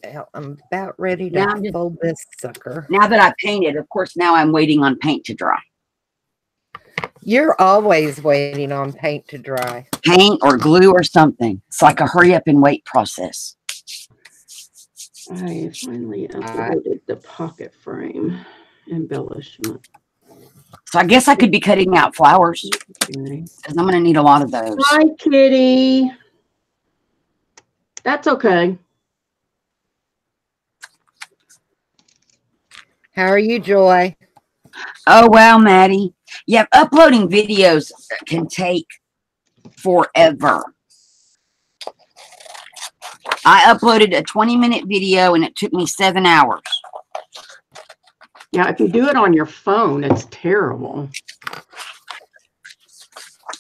Well, I'm about ready Now to I'm just- fold this sucker. now that I painted, of course, now I'm waiting on paint to dry. You're always waiting on paint to dry. Paint or glue or something. It's like a hurry up and wait process. I finally uploaded the pocket frame embellishment. So I guess I could be cutting out flowers Okay. because I'm going to need a lot of those. Hi, kitty. That's okay. How are you, Joy? Oh, wow, Maddie. Yeah, uploading videos can take forever. I uploaded a 20-minute video and it took me 7 hours. Yeah, if you do it on your phone, it's terrible.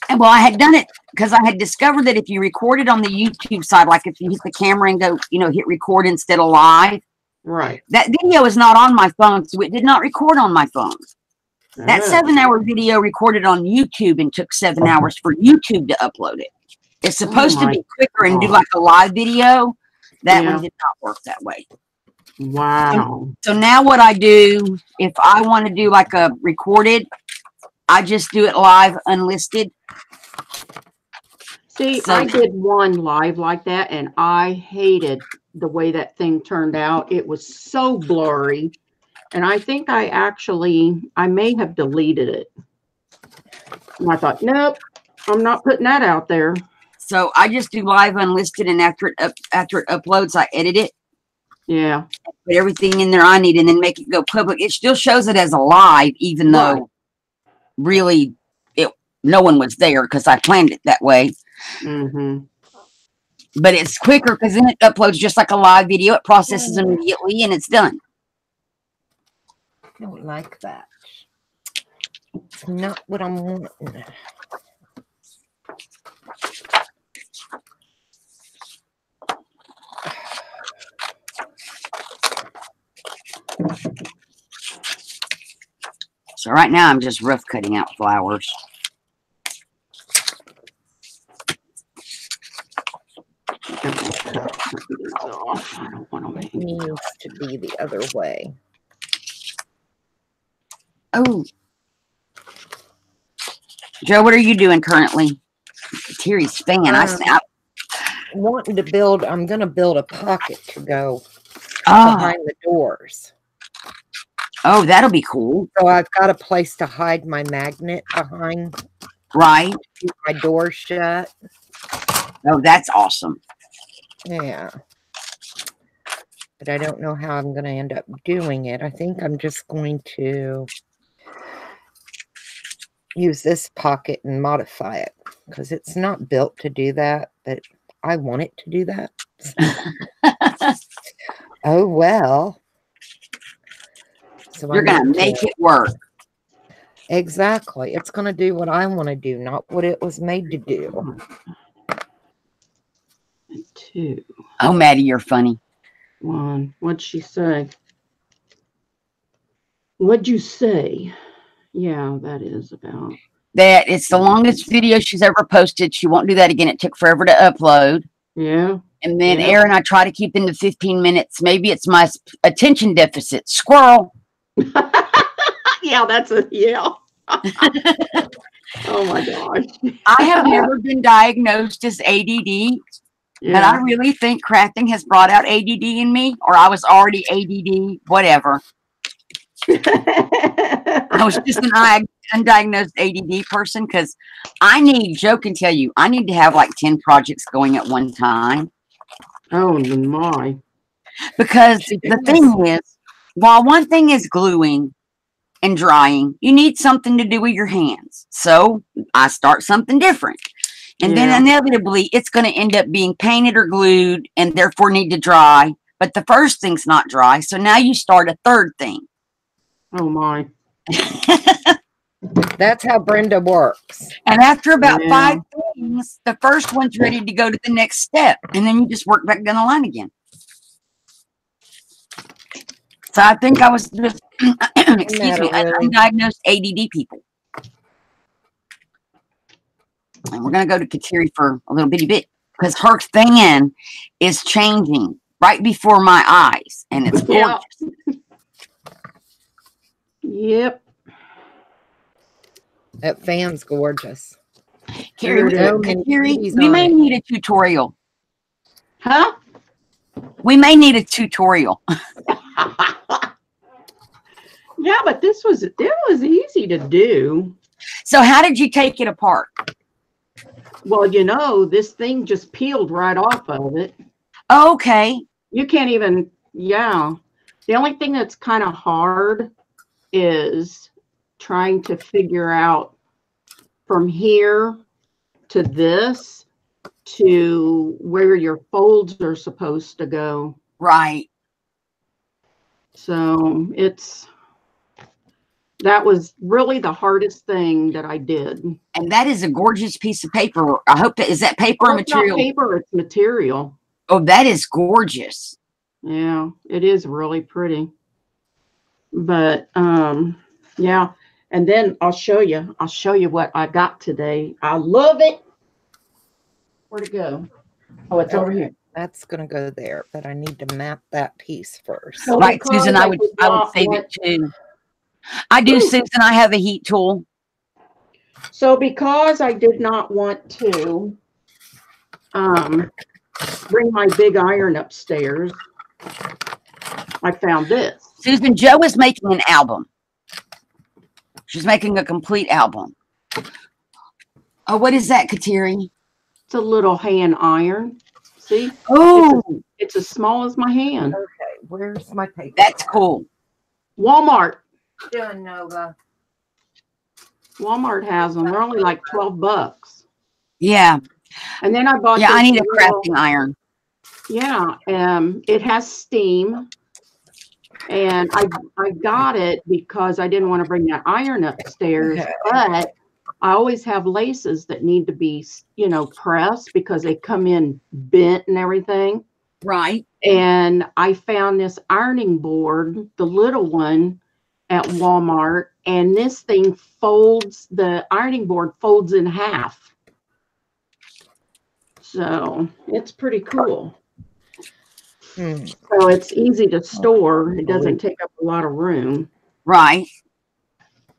And well, I had done it because I had discovered that if you record it on the YouTube side, like if you hit the camera and go, hit record instead of live, Right. that video is not on my phone, so it did not record on my phone. That Ah. 7-hour video recorded on YouTube and took 7 hours for YouTube to upload it. It's supposed to my be quicker and do God. like a live video. That Yeah. one did not work that way. Wow. So now what I do, if I want to do like a recorded, I just do it live, unlisted. See, So- I did one live like that, and I hated the way that thing turned out. It was so blurry, and I think I may have deleted it. And I thought, nope, I'm not putting that out there. So I just do live, unlisted, and after it uploads, I edit it, Yeah. put everything in there I need, and then make it go public. It still shows it as a live, even Right. though really no one was there because I planned it that way. Mm-hmm. But it's quicker because then it uploads just like a live video. It processes immediately and it's done. I don't like that. It's not what I'm wanting. So right now I'm just rough cutting out flowers. I don't want to It needs to be the other way. Oh. Joe, what are you doing currently? Terry's fan. Wanting to build, I'm going to build a pocket to go Oh, behind the doors. that'll be cool. So I've got a place to hide my magnet behind, Right. keep my door shut. Oh, that's awesome. Yeah. But I don't know how I'm going to end up doing it. I think I'm just going to use this pocket and modify it because it's not built to do that, but I want it to do that. Oh, well. So You're I going need to make it work. Exactly. It's going to do what I want to do, not what it was made to do. 2, Oh, Maddie, you're funny. 1. What'd she say? What'd you say? Yeah, that is about. That it's the longest video she's ever posted. She won't do that again. It took forever to upload. Yeah. And then Yeah. Aaron, I try to keep into 15 minutes. Maybe it's my attention deficit. Squirrel. Yeah, that's a yeah. Oh my gosh. I have never been diagnosed as ADD, but I Yeah. really think crafting has brought out ADD in me, or I was already ADD, whatever. I was just an undiagnosed ADD person because Joe can tell you, I need to have like 10 projects going at one time. Oh my. Because She the does. thing is, while one thing is gluing and drying, you need something to do with your hands. So I start something different. And Yeah. then inevitably it's going to end up being painted or glued and therefore need to dry. But the first thing's not dry. So now you start a third thing. Oh my. That's how Brenda works. And after about Yeah. 5 things, the first one's ready to go to the next step. And then you just work back down the line again. So I think I was just, excuse me, Really. undiagnosed ADD people. And we're going to go to Kateri for a little bitty bit. because her fan is changing right before my eyes, and it's Yeah. gorgeous. Yep. That fan's gorgeous. Carrie, we, So many Carrie, beauties we on may it. need a tutorial. Huh? We may need a tutorial. Yeah, but it was easy to do. So how did you take it apart? Well, this thing just peeled right off of it. Okay. You can't even, yeah. The only thing that's kind of hard is trying to figure out from here to this to where your folds are supposed to go. Right. So that was really the hardest thing that I did. And that is a gorgeous piece of paper. I hope that is that paper or It's not material. paper, it's material. Oh, that is gorgeous. Yeah, it is really pretty. But yeah, and then I'll show you what I got today. I love it. Where'd it go? Oh, it's over here. That's gonna go there, but I need to map that piece first. So Right, because Susan, I would did save not it want- too. I do, Ooh. Susan. I have a heat tool. So because I did not want to bring my big iron upstairs, I found this. Susan, Joe is making an album. She's making a complete album. Oh, what is that, Kateri? It's a little hand iron. See? Oh, It's as small as my hand. Okay, where's my paper? that's cool. Walmart. Done, Nova. Walmart has them. They're only like $12. Yeah. And then I bought Yeah, I this need a little- crafting iron. Yeah, it has steam. And I got it because I didn't want to bring that iron upstairs, Okay. but I always have laces that need to be, pressed because they come in bent and everything. Right. And I found this ironing board, the little one, at Walmart, and this thing the ironing board folds in half. So it's pretty cool. So it's easy to store. It doesn't take up a lot of room, Right.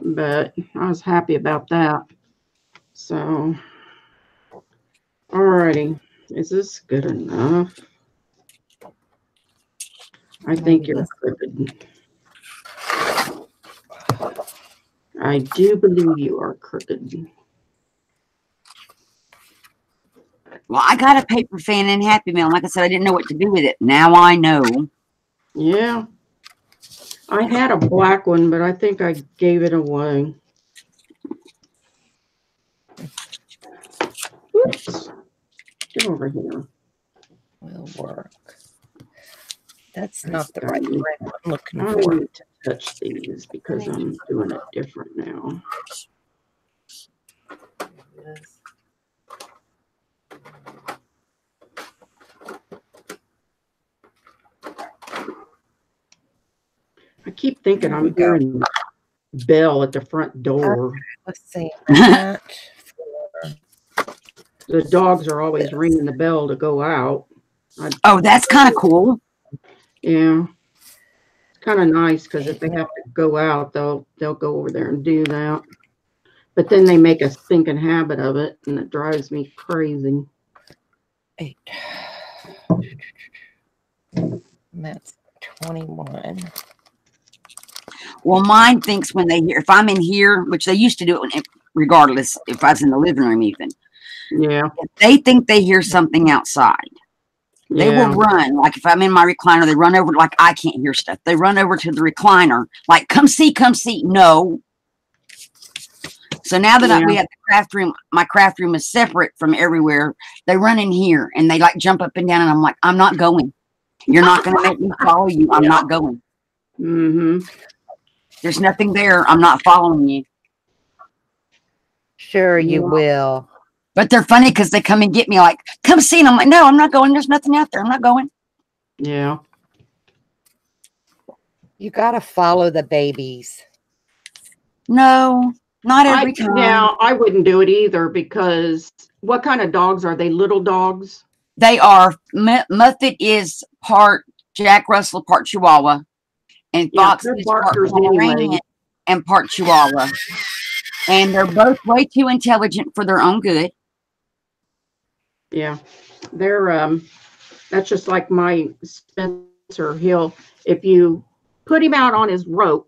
but I was happy about that. So, alrighty. Is this good enough? I think you're crooked. I do believe you are crooked. Well, I got a paper fan in Happy Meal. Like I said, I didn't know what to do with it. Now I know. Yeah. I had a black one, but I think I gave it away. Oops. Get over here. Will work. That's not the right brand I'm looking I for. need to touch these because I'm doing it different now. I keep thinking I'm hearing the bell at the front door. Let's see. That The dogs are always ringing the bell to go out. Oh, that's kind of cool. Yeah. It's kind of nice because if they have to go out, they'll go over there and do that. But then they make a stinking habit of it, and it drives me crazy. 8. That's 21. Well, mine thinks when they hear, if I'm in here, which they used to do it regardless, if I was in the living room even, Yeah. if they think they hear something outside, they Yeah. will run. Like if I'm in my recliner, they run over, like I can't hear stuff. They run over to the recliner, like, come see. No. So now that we have the craft room, my craft room is separate from everywhere. They run in here and they like jump up and down, and I'm like, I'm not going. You're not going to make me follow you. I'm not going. Mm-hmm. There's nothing there. I'm not following you. Sure, you Yeah. will. But they're funny because they come and get me like, come see. And I'm like, no, I'm not going. There's nothing out there. I'm not going. Yeah. You got to follow the babies. No, not every time. Now, I wouldn't do it either because what kind of dogs are they? Little dogs? They are, Muffet is part Jack Russell, part Chihuahua, and Yeah, Fox they're is part barkers Pomeranian anyway. and part Chihuahua. And they're both way too intelligent for their own good. Yeah, they're that's just like my Spencer. If you put him out on his rope,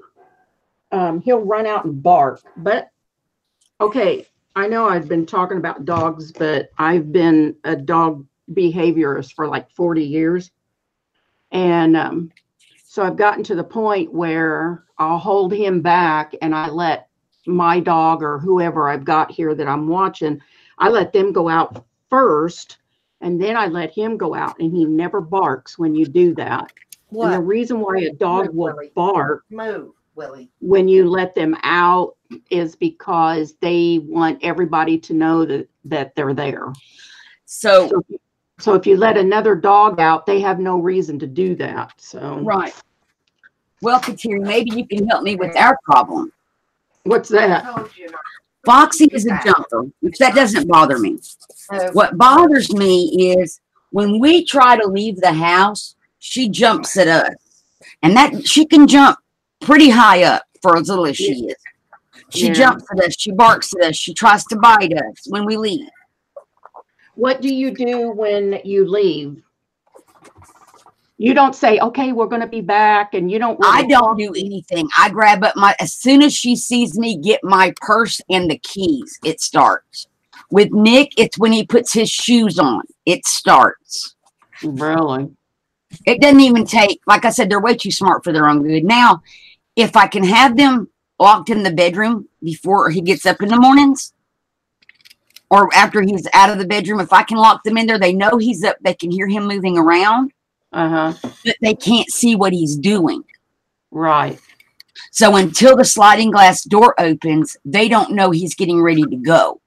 he'll run out and bark. But okay, I know I've been talking about dogs, but I've been a dog behaviorist for like 40 years. And so I've gotten to the point where I'll hold him back and I let my dog or whoever I've got here that I'm watching, I let them go out first, and then I let him go out, and he never barks when you do that. And the What? reason why a dog Move, will Willie. bark Move, Willie. when you let them out is because they want everybody to know that they're there. So, So if you let another dog out, they have no reason to do that. So right. Well, Kateri, maybe you can help me with our problem. What's that? Foxy is a jumper, which that doesn't bother me. What bothers me is when we try to leave the house, she jumps at us. And that she can jump pretty high up for as little as she is. She jumps at us, she barks at us, she tries to bite us when we leave. What do you do when you leave? You don't say, okay, we're going to be back, and you don't. Really I don't do anything. I grab up as soon as she sees me get my purse and the keys, it starts. With Nick, it's when he puts his shoes on, it starts. Really? It doesn't even take, like I said, they're way too smart for their own good. Now, if I can have them locked in the bedroom before he gets up in the mornings, or after he's out of the bedroom, if I can lock them in there, they know he's up, they can hear him moving around. But they can't see what he's doing. Right. So until the sliding glass door opens, they don't know he's getting ready to go.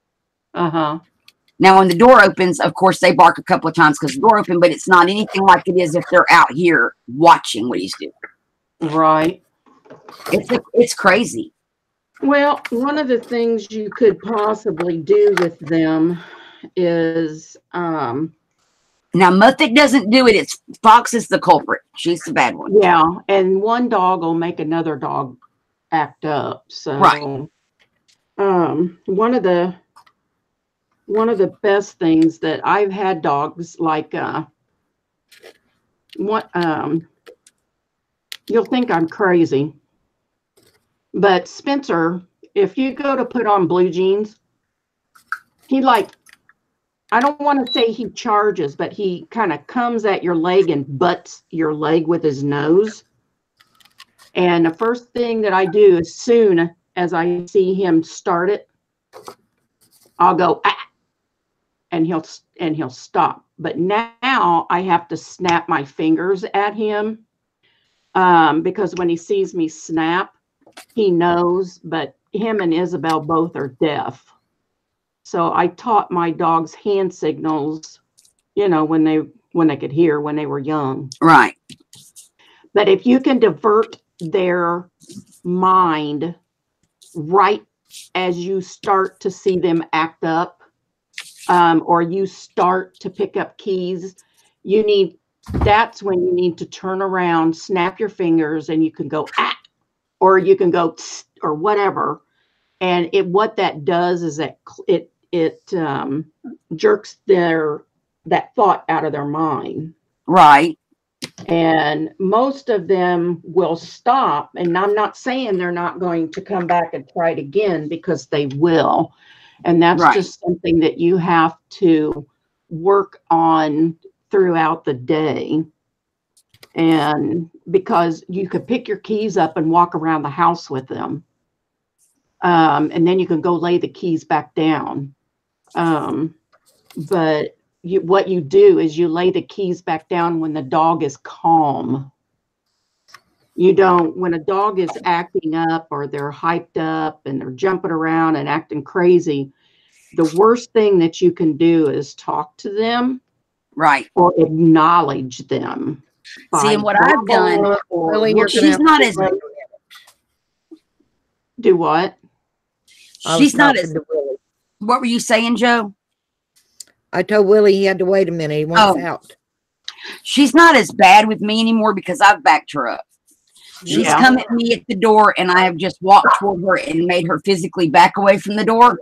Now, when the door opens, of course, they bark a couple of times because the door opened, but it's not anything like it is if they're out here watching what he's doing. Right. It's crazy. Well, one of the things you could possibly do with them is now, Muffet doesn't do it. It's Fox is the culprit. She's the bad one. Yeah, and one dog will make another dog act up. So, right. One of the best things that I've had dogs like you'll think I'm crazy, but Spencer, if you go to put on blue jeans, he I don't want to say he charges, but he kind of comes at your leg and butts your leg with his nose. And the first thing that I do as soon as I see him start it, I'll go, ah, and he'll stop. But now I have to snap my fingers at him because when he sees me snap, he knows, but him and Isabel both are deaf. So I taught my dogs hand signals, when they could hear when they were young. Right. But if you can divert their mind right as you start to see them act up, or you start to pick up keys, that's when you need to turn around, snap your fingers, and you can go, ah, or you can go, tss, or whatever. And what that does is that it jerks that thought out of their mind. Right. And most of them will stop. And I'm not saying they're not going to come back and try it again, because they will. And that's just something that you have to work on throughout the day. And because you could pick your keys up and walk around the house with them. And then you can go lay the keys back down. But what you do is you lay the keys back down when the dog is calm. You don't, when a dog is acting up or they're hyped up and they're jumping around and acting crazy, the worst thing that you can do is talk to them. Right. Or acknowledge them. See, and what I've done, she's not as... Do what? She's not as... What were you saying, Joe? I told Willie he had to wait a minute. He wants out. She's not as bad with me anymore because I've backed her up. She's come at me at the door, and I have just walked toward her and made her physically back away from the door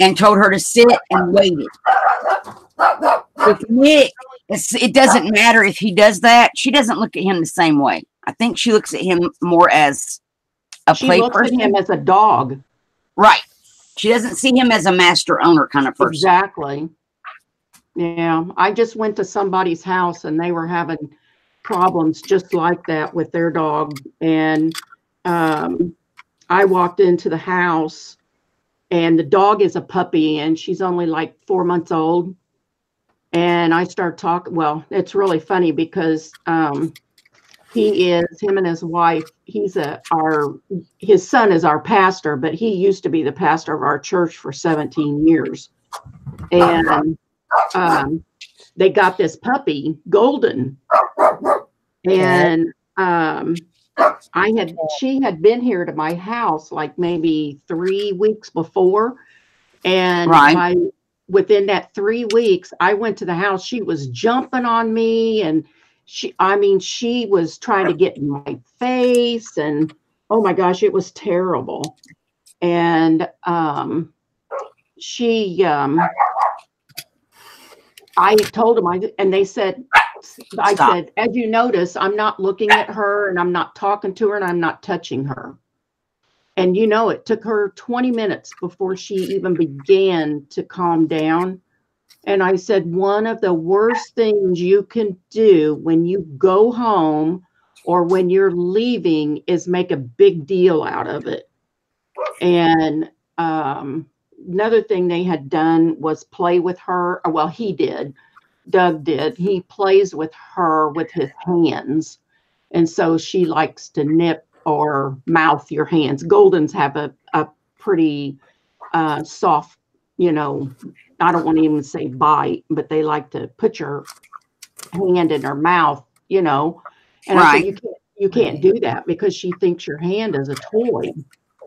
and told her to sit and waited. With Nick, it doesn't matter if he does that. She doesn't look at him the same way. I think she looks at him more as a play person. She looks at him as a dog. Right. She doesn't see him as a master owner kind of person. Exactly. Yeah. I just went to somebody's house and they were having problems just like that with their dog. And I walked into the house and the dog is a puppy and she's only like 4 months old. And I start talking. Well, it's really funny because him and his wife, his son is our pastor, but he used to be the pastor of our church for 17 years. And they got this puppy, Golden. And she had been here to my house like maybe 3 weeks before. And within that 3 weeks, I went to the house. She was jumping on me and she was trying to get in my face and oh my gosh, it was terrible. And I told them, I said, as you notice, I'm not looking at her and I'm not talking to her and I'm not touching her. And it took her 20 minutes before she even began to calm down. And I said, one of the worst things you can do when you go home or when you're leaving is make a big deal out of it. And another thing they had done was play with her. Well, he did. Doug did. He plays with her with his hands. And so she likes to nip or mouth your hands. Goldens have a pretty soft, I don't want to even say bite, but they like to put your hand in her mouth, And I said, you can't do that because she thinks your hand is a toy.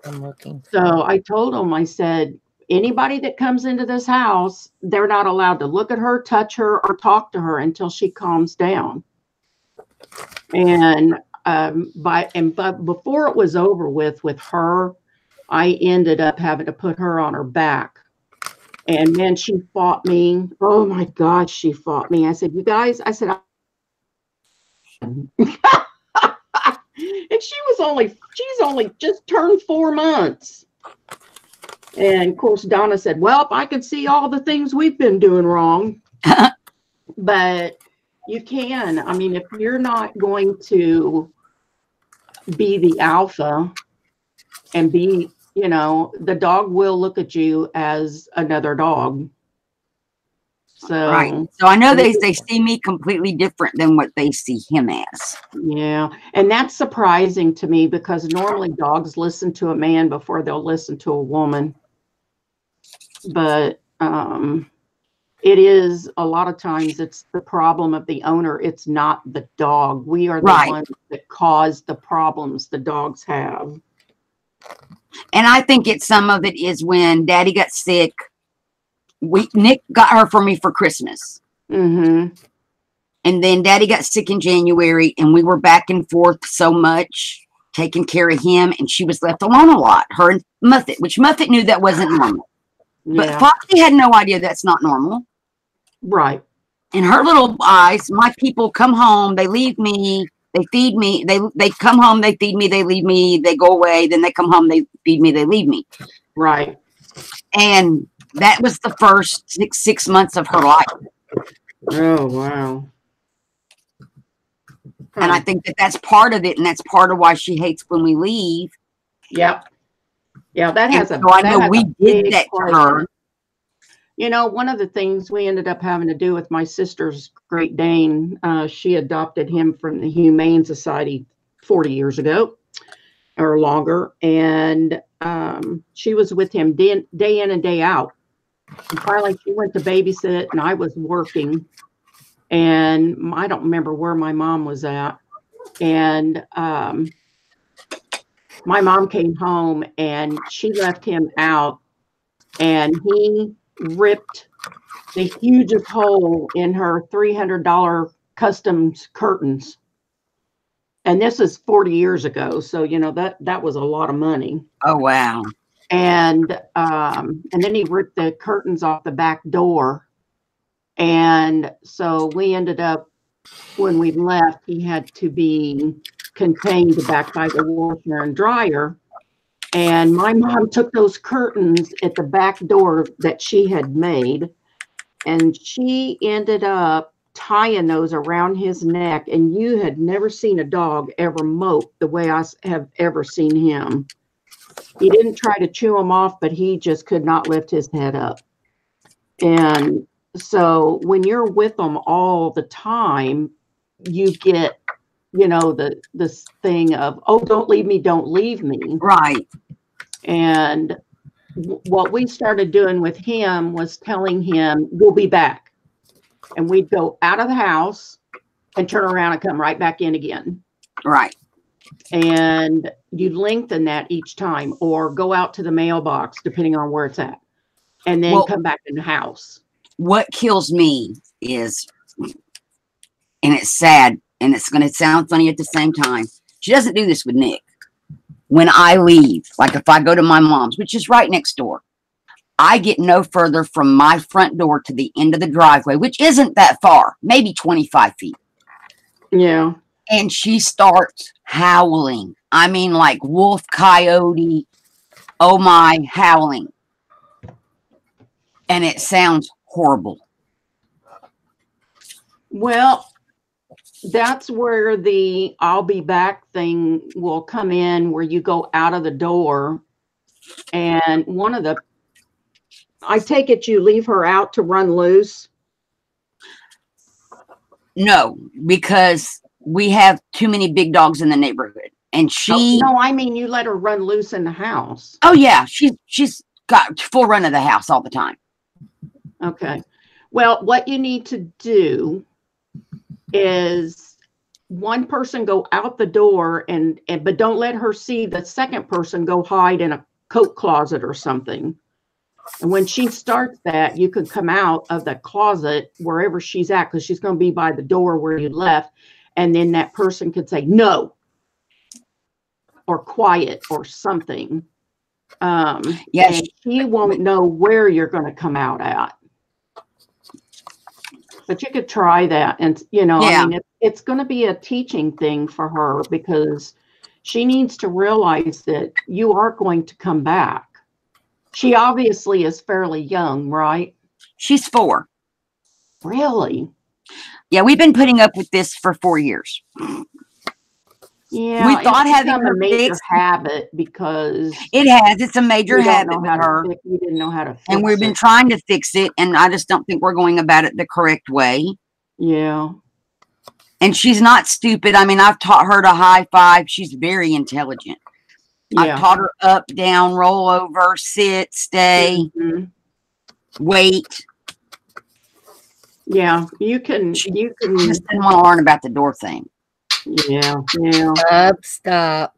I'm looking. So I told him, I said, anybody that comes into this house, they're not allowed to look at her, touch her, or talk to her until she calms down. And but before it was over with her, I ended up having to put her on her back. And then she fought me. Oh my gosh, she fought me. I said, you guys, and she's only just turned 4 months. And of course, Donna said, well, I can see all the things we've been doing wrong. But you can. I mean, if you're not going to be the alpha and be, the dog will look at you as another dog. So, So I know they see me completely different than what they see him as. Yeah. And that's surprising to me because normally dogs listen to a man before they'll listen to a woman. But it is a lot of times it's the problem of the owner. It's not the dog. We are the ones that cause the problems the dogs have. And I think some of it is when Daddy got sick. Nick got her for me for Christmas. Mm-hmm. And then Daddy got sick in January and we were back and forth so much taking care of him and she was left alone a lot. Her and Muffet, which Muffet knew that wasn't normal. But Foxy had no idea that's not normal. Right. In her little eyes, my people come home, they leave me, they feed me, they come home, they feed me, they leave me, they go away, then they come home, they feed me, they leave me. Right. And that was the first six months of her life. Oh, wow. And I think that's part of it, and that's part of why she hates when we leave. Yep. Yeah, that has so I know we did that to her. One of the things we ended up having to do with my sister's Great Dane, she adopted him from the Humane Society 40 years ago or longer. And she was with him day in and day out. And finally, she went to babysit and I was working. And I don't remember where my mom was at. And my mom came home and she left him out and he ripped the hugest hole in her $300 customs curtains. And this is 40 years ago. So, you know, that was a lot of money. Oh, wow. And then he ripped the curtains off the back door. And so we ended up, when we left, he had to be contained back by the washer and dryer. And my mom took those curtains at the back door that she had made, and she ended up tying those around his neck. And you had never seen a dog ever mope the way I have ever seen him. He didn't try to chew them off, but he just could not lift his head up. And so when you're with them all the time, you get, you know, this thing of, oh, don't leave me, don't leave me. Right. And what we started doing with him was telling him, we'll be back. And we'd go out of the house and turn around and come right back in again. Right. And you lengthen that each time, or go out to the mailbox, depending on where it's at, and then come back in the house. What kills me is, and it's sad, and it's going to sound funny at the same time, she doesn't do this with Nick. When I leave, like if I go to my mom's, which is right next door, I get no further from my front door to the end of the driveway, which isn't that far, maybe 25 feet. Yeah. And she starts howling. I mean, like wolf, coyote, oh my, howling. And it sounds horrible. Well, that's where the I'll be back thing will come in, where you go out of the door. And I take it you leave her out to run loose? No, because we have too many big dogs in the neighborhood. And she... No, I mean, you let her run loose in the house. Oh, yeah. She's got full run of the house all the time. Okay. Well, what you need to do is one person go out the door but don't let her see the second person go hide in a coat closet or something. And when she starts that, you can come out of the closet wherever she's at, because she's going to be by the door where you left. And then that person could say no, or quiet, or something. Yes. And she won't know where you're going to come out at. But you could try that. And, you know, yeah. I mean, it's going to be a teaching thing for her, because she needs to realize that you are going to come back. She obviously is fairly young, right? She's 4. Really? Yeah, we've been putting up with this for 4 years. Yeah, we thought having a major habit, because it has. It's a major habit with her. You didn't know how to fix it. And we've been trying to fix it, and I just don't think we're going about it the correct way. Yeah. And she's not stupid. I mean, I've taught her to high five. She's very intelligent. Yeah. I've taught her up, down, roll over, sit, stay, wait. Yeah, you can. She just didn't want to learn about the door thing. Yeah. Stop.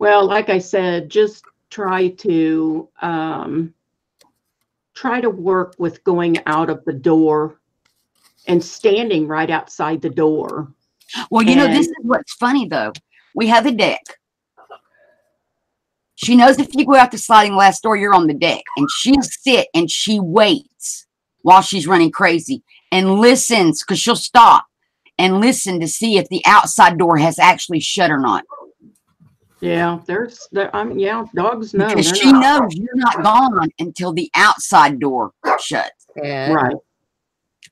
Well, like I said, just try to work with going out of the door and standing right outside the door. Well, you know, this is what's funny though. We have a deck. She knows if you go out the sliding glass door, you're on the deck, and she'll sit and she waits while she's running crazy and listens, because she'll stop and listen to see if the outside door has actually shut or not. Yeah, dogs know. Because she knows you're not gone until the outside door shuts. Yeah. Right.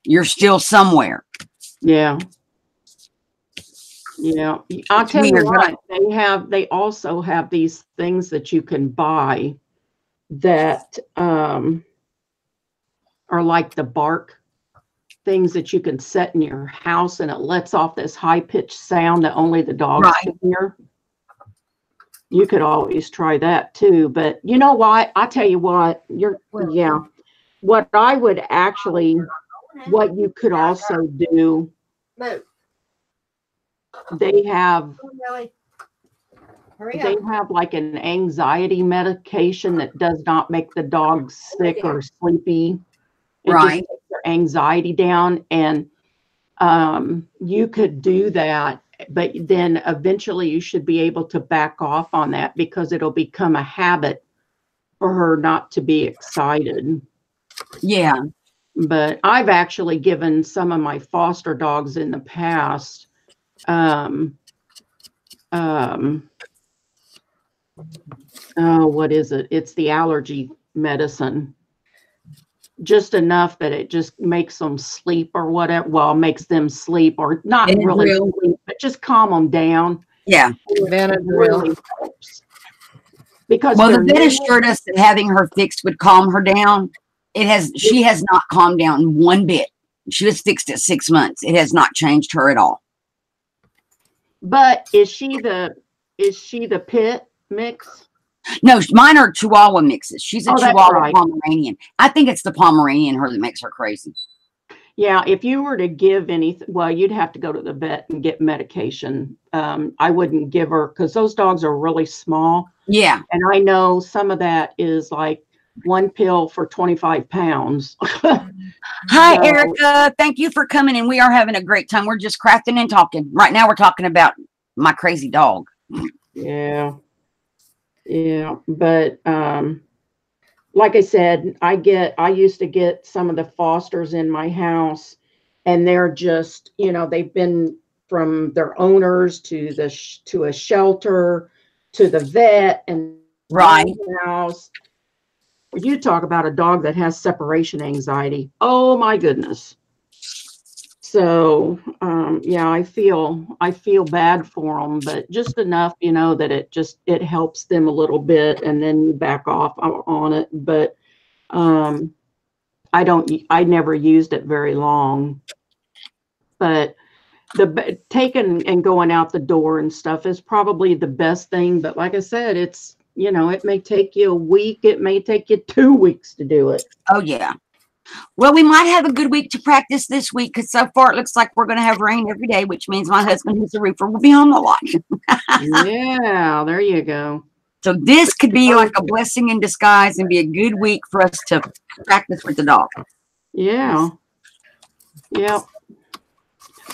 You're still somewhere. Yeah. Yeah. I'll tell you what, they also have these things that you can buy that are like the bark things that you can set in your house, and it lets off this high-pitched sound that only the dogs can hear. You could always try that too. But you know what? I tell you what, what I would actually, what you could also do, they have like an anxiety medication that does not make the dog sick or sleepy. It Right. just takes their anxiety down, and you could do that, but then eventually you should be able to back off on that because it'll become a habit for her not to be excited. Yeah. But I've actually given some of my foster dogs in the past oh, what is it? It's the allergy medicine. Just enough that it just makes them sleep or whatever. Well, makes them sleep, or not really Benadryl. sleep, but just calm them down. Yeah. It Benadryl. really helps. Because Well, the they're vet new. assured us that having her fixed would calm her down. She has not calmed down one bit. She was fixed at 6 months. It has not changed her at all. But is she the pit mix? No, mine are Chihuahua mixes. She's a Oh, that's Chihuahua right. Pomeranian. I think it's the Pomeranian in her that makes her crazy. Yeah, if you were to give anything, well, you'd have to go to the vet and get medication. I wouldn't give her, because those dogs are really small. Yeah. And I know some of that is like one pill for 25 pounds. Hi, So- Erica. Thank you for coming in. We are having a great time. We're just crafting and talking. Right now, we're talking about my crazy dog. Yeah. Yeah. But like I said, I used to get some of the fosters in my house, and they're just, they've been from their owners to a shelter to the vet and Right. my house. You talk about a dog that has separation anxiety. Oh my goodness. So, yeah, I feel bad for them, but just enough, that it helps them a little bit, and then you back off on it. But, I never used it very long, but taking and going out the door and stuff is probably the best thing. But like I said, it's, it may take you a week. It may take you 2 weeks to do it. Oh, yeah. Well, we might have a good week to practice this week, because so far it looks like we're going to have rain every day, which means my husband, who's a roofer, will be home a lot. Yeah, there you go. So this could be like a blessing in disguise and be a good week for us to practice with the dog. Yeah. Yeah.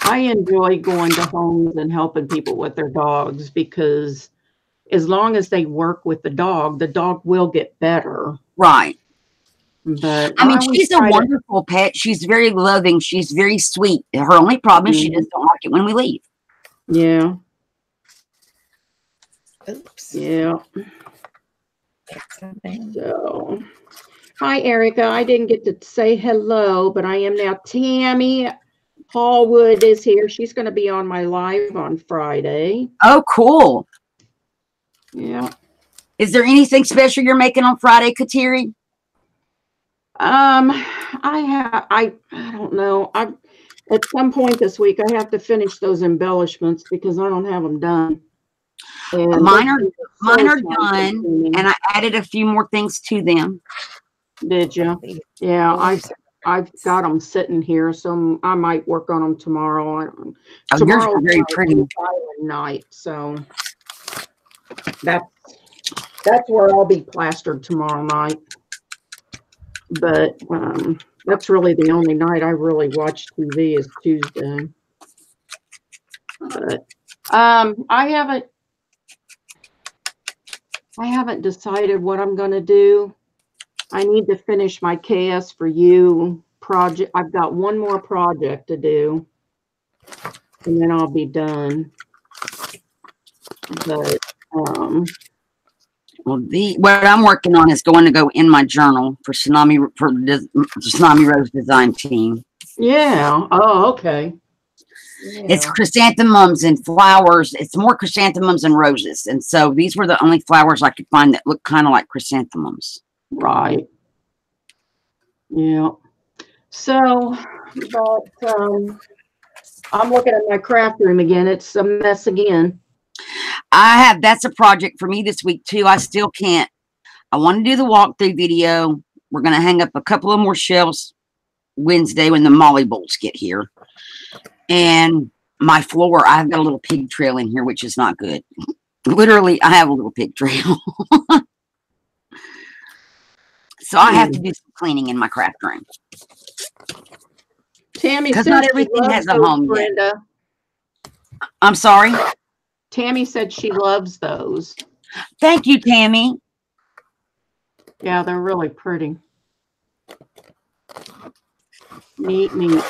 I enjoy going to homes and helping people with their dogs, because as long as they work with the dog will get better. Right. But I mean, always she's a try to- wonderful pet. She's very loving. She's very sweet. Her only problem is she just don't like it when we leave. Yeah. Oops. Yeah. Something. So, hi, Erica. I didn't get to say hello, but I am now. Tammy Hallwood is here. She's going to be on my live on Friday. Oh, cool. Yeah. Is there anything special you're making on Friday, Kateri? I don't know. At some point this week, I have to finish those embellishments because I don't have them done. And Mine are so done, time-consuming. and I added a few more things to them. Did you? Yeah, I've got them sitting here, so I might work on them tomorrow. Oh, yours are very pretty. Night, so that's where I'll be plastered tomorrow night. But that's really the only night I really watch TV is Tuesday. But I haven't decided what I'm going to do. I need to finish my KS for You project. I've got one more project to do, and then I'll be done. But Well, what I'm working on is going to go in my journal for the Tsunami Rose Design Team. yeah. Oh, okay. Yeah. It's chrysanthemums and flowers. It's more chrysanthemums and roses. And so these were the only flowers I could find that look kind of like chrysanthemums. Right. Yeah. So, but I'm looking at my craft room again. It's a mess again. That's a project for me this week too. I still can't. I want to do the walkthrough video. We're going to hang up a couple of more shelves Wednesday when the Molly Bolts get here. And my floor, I've got a little pig trail in here, which is not good. Literally, I have a little pig trail. So I have to do some cleaning in my craft room. Tammy 'Cause said not she everything loves has a those, home yet. Brenda. I'm sorry. Tammy said she loves those. Thank you, Tammy. Yeah, they're really pretty. Neat, neat.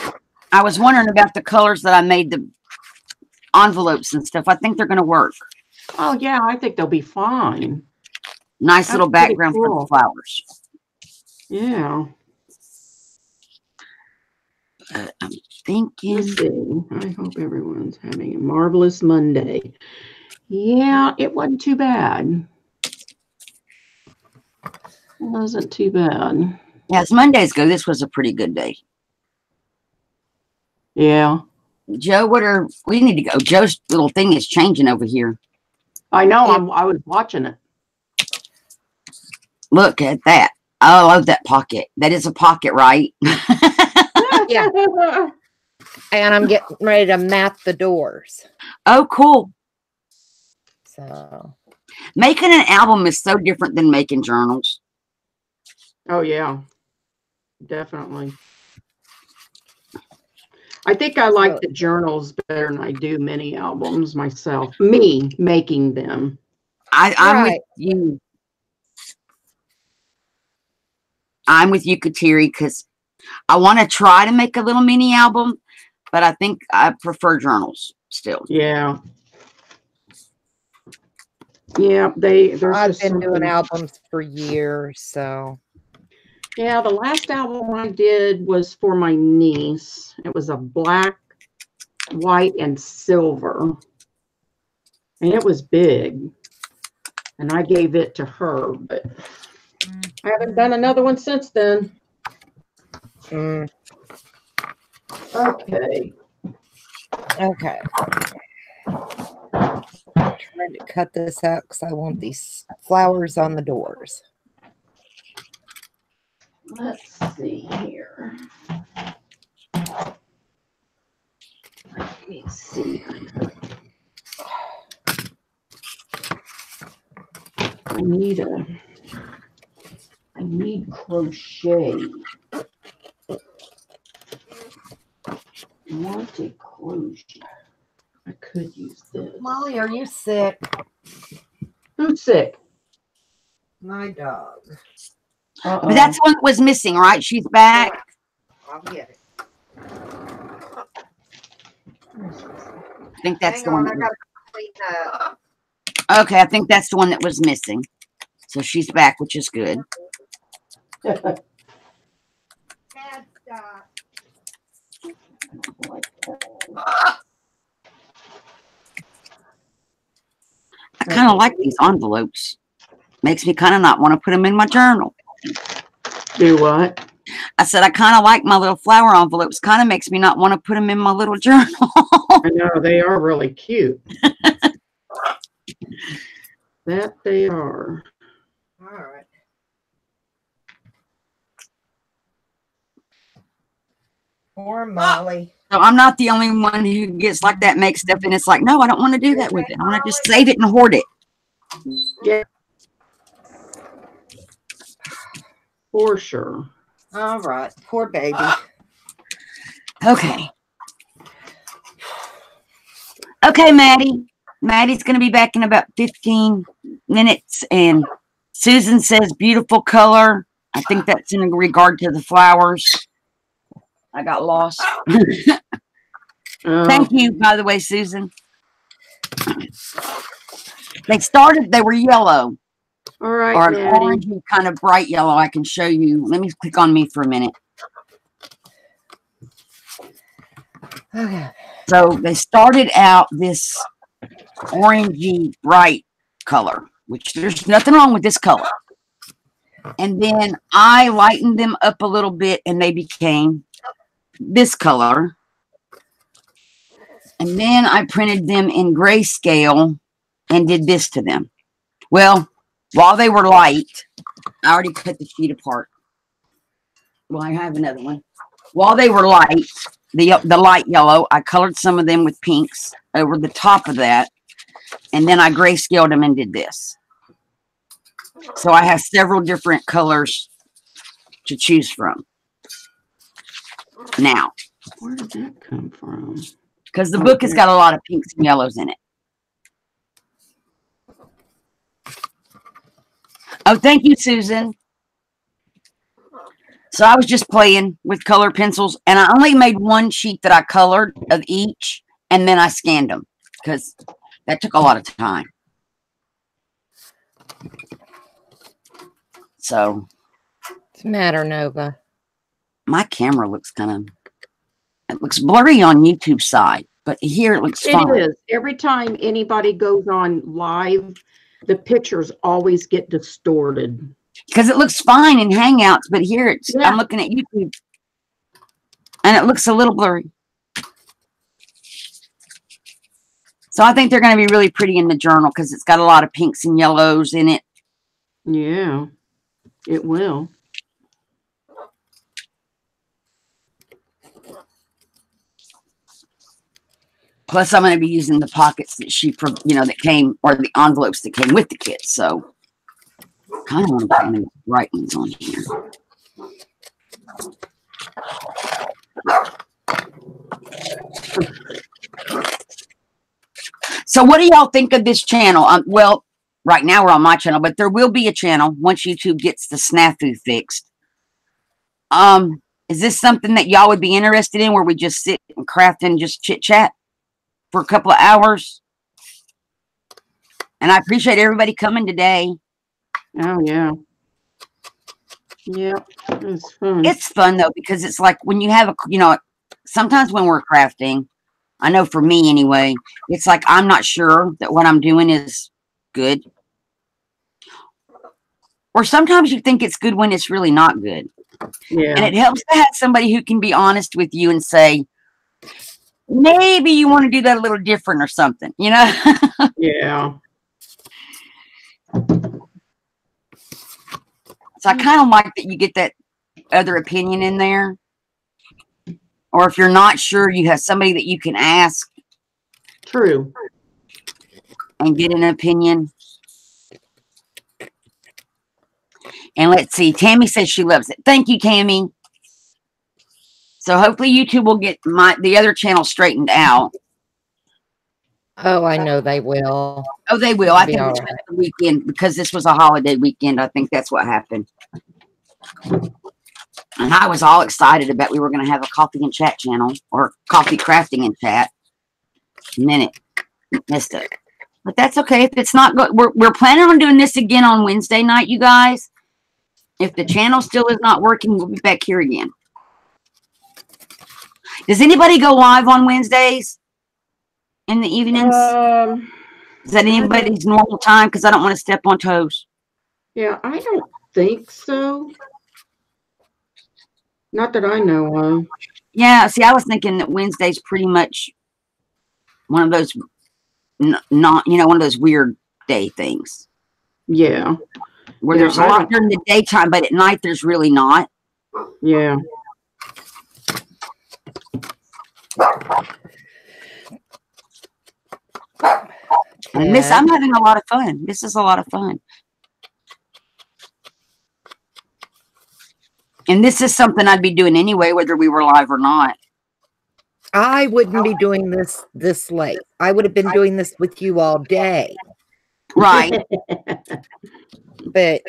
I was wondering about the colors that I made the envelopes and stuff. I think they're going to work. Oh, yeah, I think they'll be fine. Nice That's little pretty background for the cool. flowers. Yeah. I'm thinking. Let's see. I hope everyone's having a marvelous Monday. Yeah, it wasn't too bad. It wasn't too bad. Yeah, as Mondays go, this was a pretty good day. Yeah. Joe, we need to go. Joe's little thing is changing over here. I know. I was watching it. Look at that. I love that pocket. That is a pocket, right? Yeah. And I'm getting ready to mat the doors. Oh, cool. So Making an album is so different than making journals. Oh, yeah. Definitely. I think I like the journals better than I do mini albums myself. Me making them. I'm with you. I'm with you, Kateri, because I want to try to make a little mini album, but I think I prefer journals still. Yeah. Yeah, I've been doing albums for years, so. Yeah, the last album I did was for my niece. It was a black, white, and silver. And it was big. And I gave it to her, but I haven't done another one since then. Okay. Okay. I'm trying to cut this out because I want these flowers on the doors. Let's see here. Let me see. I need crochet. I want to crochet. I could use this. Molly, are you sick? Who's sick? My dog. But that's one that was missing, right? She's back. I'll get it. I think that's the one. I gotta clean up. Okay, I think that's the one that was missing. So she's back, which is good. Bad stuff. I kind of like these envelopes. Makes me kind of not want to put them in my journal. Do what? I said I kind of like my little flower envelopes. Kind of makes me not want to put them in my little journal. I know, they are really cute. That they are. All right. Poor Molly. So I'm not the only one who gets like that, makes stuff, and it's like, no, I don't want to do that with it. I want to just save it and hoard it. Yeah. For sure. All right. Poor baby. Okay. Okay, Maddie. Maddie's going to be back in about 15 minutes. And Susan says beautiful color. I think that's in regard to the flowers. I got lost. Thank you, by the way, Susan. They were yellow. All right, or an Maddie. orangey kind of bright yellow. I can show you. Let me click on me for a minute. Okay. So they started out this orangey bright color, which there's nothing wrong with this color. And then I lightened them up a little bit and they became this color. And then I printed them in grayscale and did this to them. Well, while they were light, I already cut the sheet apart. Well, I have another one. While they were light, the light yellow, I colored some of them with pinks over the top of that. And then I grayscaled them and did this. So I have several different colors to choose from. Now, Where did that come from? Because the book has got a lot of pinks and yellows in it. Oh, thank you, Susan. So I was just playing with color pencils, and I only made one sheet that I colored of each, and then I scanned them because that took a lot of time. So, What's the matter, Nova? my camera looks it looks blurry on YouTube side, but here it looks fine. It is. Every time anybody goes on live, the pictures always get distorted. Because it looks fine in Hangouts, but here it's, Yeah. I'm looking at YouTube, and it looks a little blurry. So I think they're going to be really pretty in the journal because it's got a lot of pinks and yellows in it. Yeah, it will. Plus, I'm going to be using the pockets that that came, or the envelopes that came with the kit. So, kind of want to put one of the right ones on here. So, what do y'all think of this channel? Well, right now we're on my channel, but there will be a channel once YouTube gets the snafu fixed. Is this something that y'all would be interested in, where we just sit and craft and just chit chat for a couple of hours? And I appreciate everybody coming today. Oh, yeah. Yeah, it's fun. It's fun, though, because it's like when you have sometimes when we're crafting, I know for me anyway, it's like I'm not sure that what I'm doing is good. Or sometimes you think it's good when it's really not good. Yeah. And it helps to have somebody who can be honest with you and say, maybe you want to do that a little different or something, Yeah. So I kind of like that you get that other opinion in there. Or if you're not sure, you have somebody that you can ask. True. And get an opinion. And let's see. Tammy says she loves it. Thank you, Tammy. So hopefully YouTube will get the other channel straightened out. Oh, I know they will. Oh, they will. I think It'll be it's all right. the weekend because this was a holiday weekend. I think that's what happened. And I was all excited about we were going to have a coffee and chat channel or coffee crafting and chat. And then it missed it. But that's okay. If it's not good, we're planning on doing this again on Wednesday night, you guys. If the channel still is not working, we'll be back here again. Does anybody go live on Wednesdays in the evenings? Is that anybody's normal time? Because I don't want to step on toes. Yeah, I don't think so. Not that I know of. Yeah, see, I was thinking that Wednesday's pretty much one of those one of those weird day things. Yeah. Where there's a lot during the daytime, but at night there's really not. Yeah. And I'm having a lot of fun. This is a lot of fun. And this is something I'd be doing anyway, whether we were live or not. I wouldn't be doing this late. I would have been doing this with you all day. Right. But,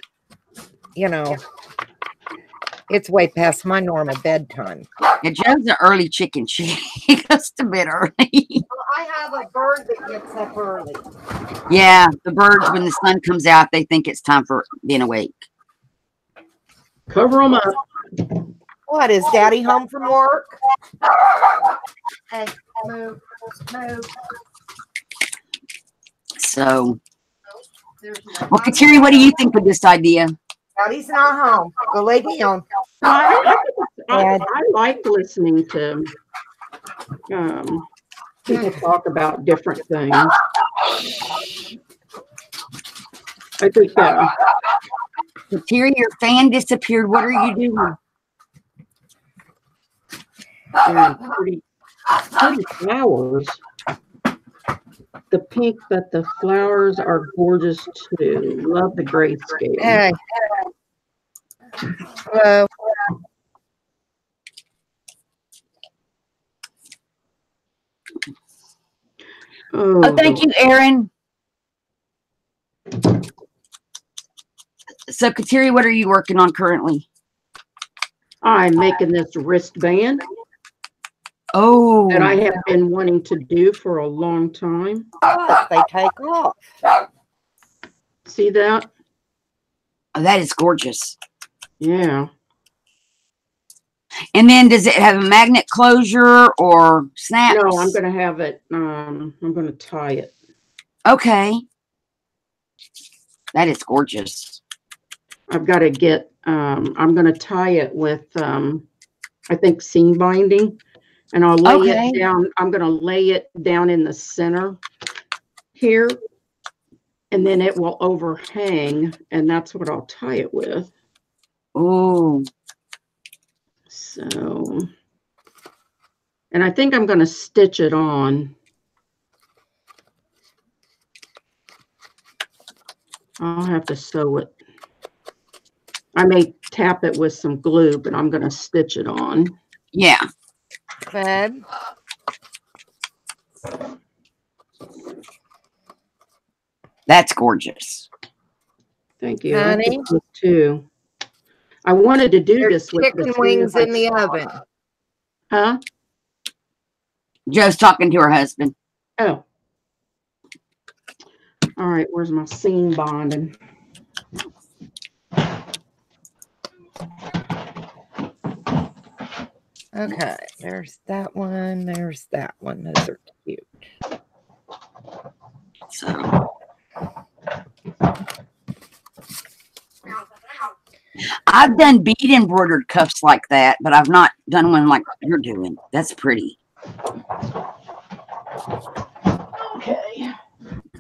it's way past my normal bedtime. Yeah, Joe's an early chicken. She goes to bed early. I have a bird that gets up early. Yeah, the birds, when the sun comes out, they think it's time for being awake. Cover them up. What, is Daddy home from work? Hey, move. So, well, Kateri, what do you think of this idea? Daddy's not home. Go lay down. I like listening to people talk about different things. I think that. Kateri, your fan disappeared. What are you doing? Pretty flowers. The pink, but the flowers are gorgeous too. Love the grayscale. Hey. Hello. Oh, thank you, Aaron. So, Kateri, what are you working on currently? I'm making this wristband Oh, that I have been wanting to do for a long time. But they take off. See that? oh, that is gorgeous. Yeah. And then does it have a magnet closure or snaps? No, I'm going to have it. I'm going to tie it. Okay. That is gorgeous. I've got to get, I'm going to tie it with, I think, seam binding. And I'll lay it down. I'm going to lay it down in the center here. And then it will overhang. And that's what I'll tie it with. Oh. So, and I think I'm going to stitch it on. I'll have to sew it. I may tap it with some glue, but I'm going to stitch it on. Yeah. Good. That's gorgeous. Thank you. Honey? I think this too. I wanted to do There's this with chicken wings in the oven. Huh? Joe's talking to her husband. Oh. All right. Where's my seam bonding? Okay, there's that one. There's that one. Those are cute. So I've done bead embroidered cuffs like that, but I've not done one like you're doing. That's pretty. Okay.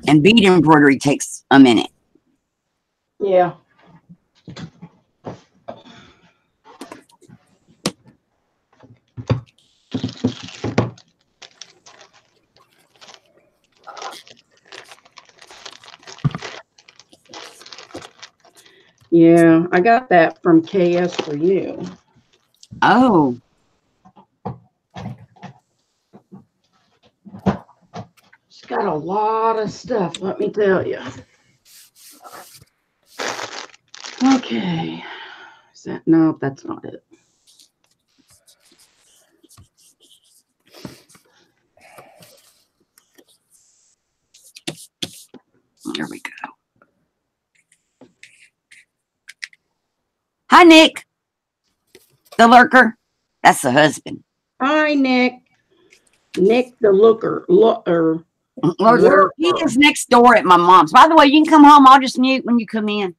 And bead embroidery takes a minute. Yeah. Yeah, I got that from KS for You. Oh. She's got a lot of stuff, let me tell you. Okay. Is that, no, that's not it. There we go. Hi, Nick. The lurker. That's the husband. Hi, Nick. Nick the looker. Lurker. He is next door at my mom's. By the way, you can come home. I'll just mute when you come in.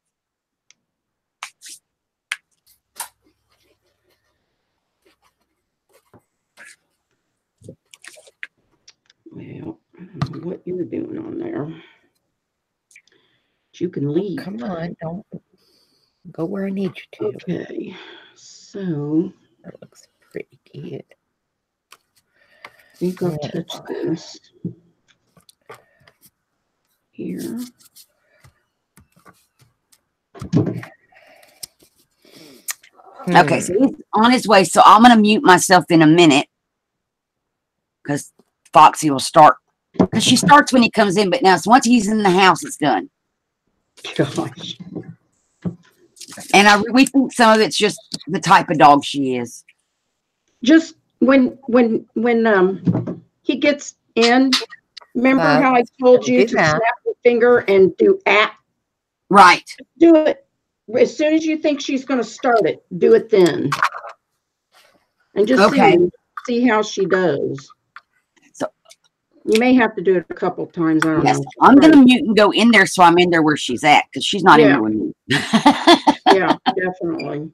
Well, I don't know what you're doing on there. But you can leave. Come on, don't go where I need you to. Okay, so That looks pretty cute. I think I'll touch this here. Okay, so he's on his way. So I'm going to mute myself in a minute because Foxy will start. Because she starts when he comes in, but now so once he's in the house, it's done. Gosh. And we think some of it's just the type of dog she is. Just when he gets in, remember how I told you to snap your finger and do at? Right. Do it. As soon as you think she's going to start it, do it then. And just see how she does. So you may have to do it a couple times. I don't know. I'm going to mute and go in there so I'm in there where she's at because she's not in there with me. Yeah, definitely.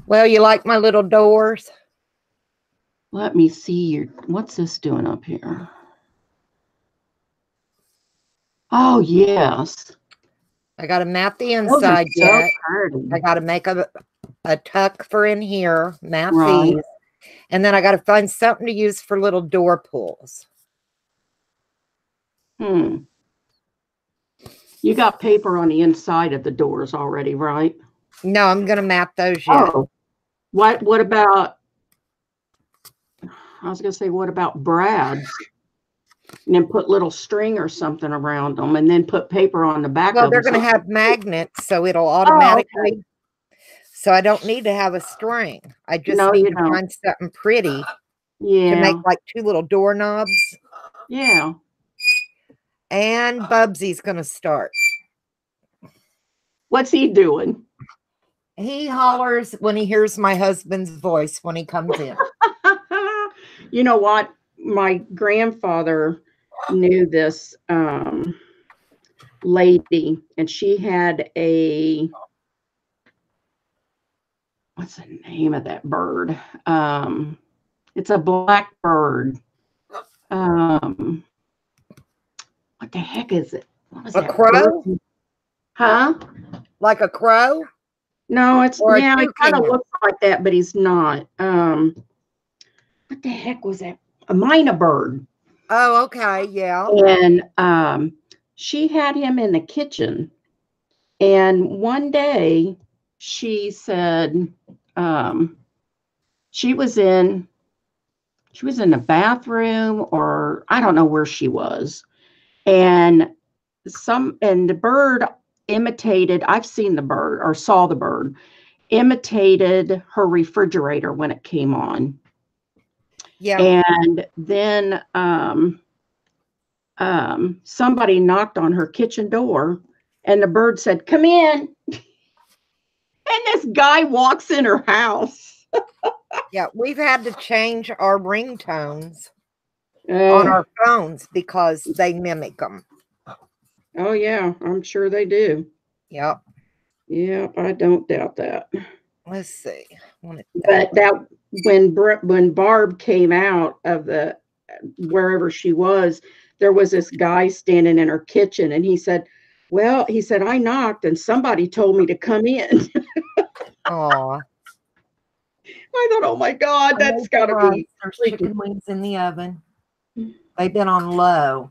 Well, you like my little doors? Let me see what's this doing up here? Oh, yes. I got to mat the inside yet. Pretty. I got to make a tuck for in here, mat Right. these. And then I got to find something to use for little door pulls. You got paper on the inside of the doors already, right? No, I'm going to mat those yet. Oh, what about, I was gonna say, what about Brad's? And then put little string or something around them, and then put paper on the back Well, of they're them. going to have magnets, so it'll Oh, automatically. So I don't need to have a string. I just No, need you to don't. find something pretty to Yeah, make like 2 little doorknobs. yeah. And Bubsy's going to start. What's he doing? He hollers when he hears my husband's voice when he comes in. You know what? My grandfather knew this lady, and she had what's the name of that bird? It's a black bird. What the heck is it? What was A that crow? bird? Huh? Like a crow? No, it's Or a yeah, it kind of toucan? looks like that, but he's not. What the heck was that? A mynah bird. Oh, okay. Yeah. And she had him in the kitchen. And one day she said she was in the bathroom, or I don't know where she was. And the bird imitated, I've seen the bird or saw the bird, imitated her refrigerator when it came on. Yeah. And then somebody knocked on her kitchen door, and the bird said, "Come in." And this guy walks in her house. Yeah. We've had to change our ringtones on our phones because they mimic them. Oh, yeah, I'm sure they do. Yep. Yep, I don't doubt that. Let's see. But that when Barb came out of the wherever she was, there was this guy standing in her kitchen, and he said, I knocked and somebody told me to come in. Aw. I thought, oh my God, that's got to be There's chicken wings in the oven. They've been on low.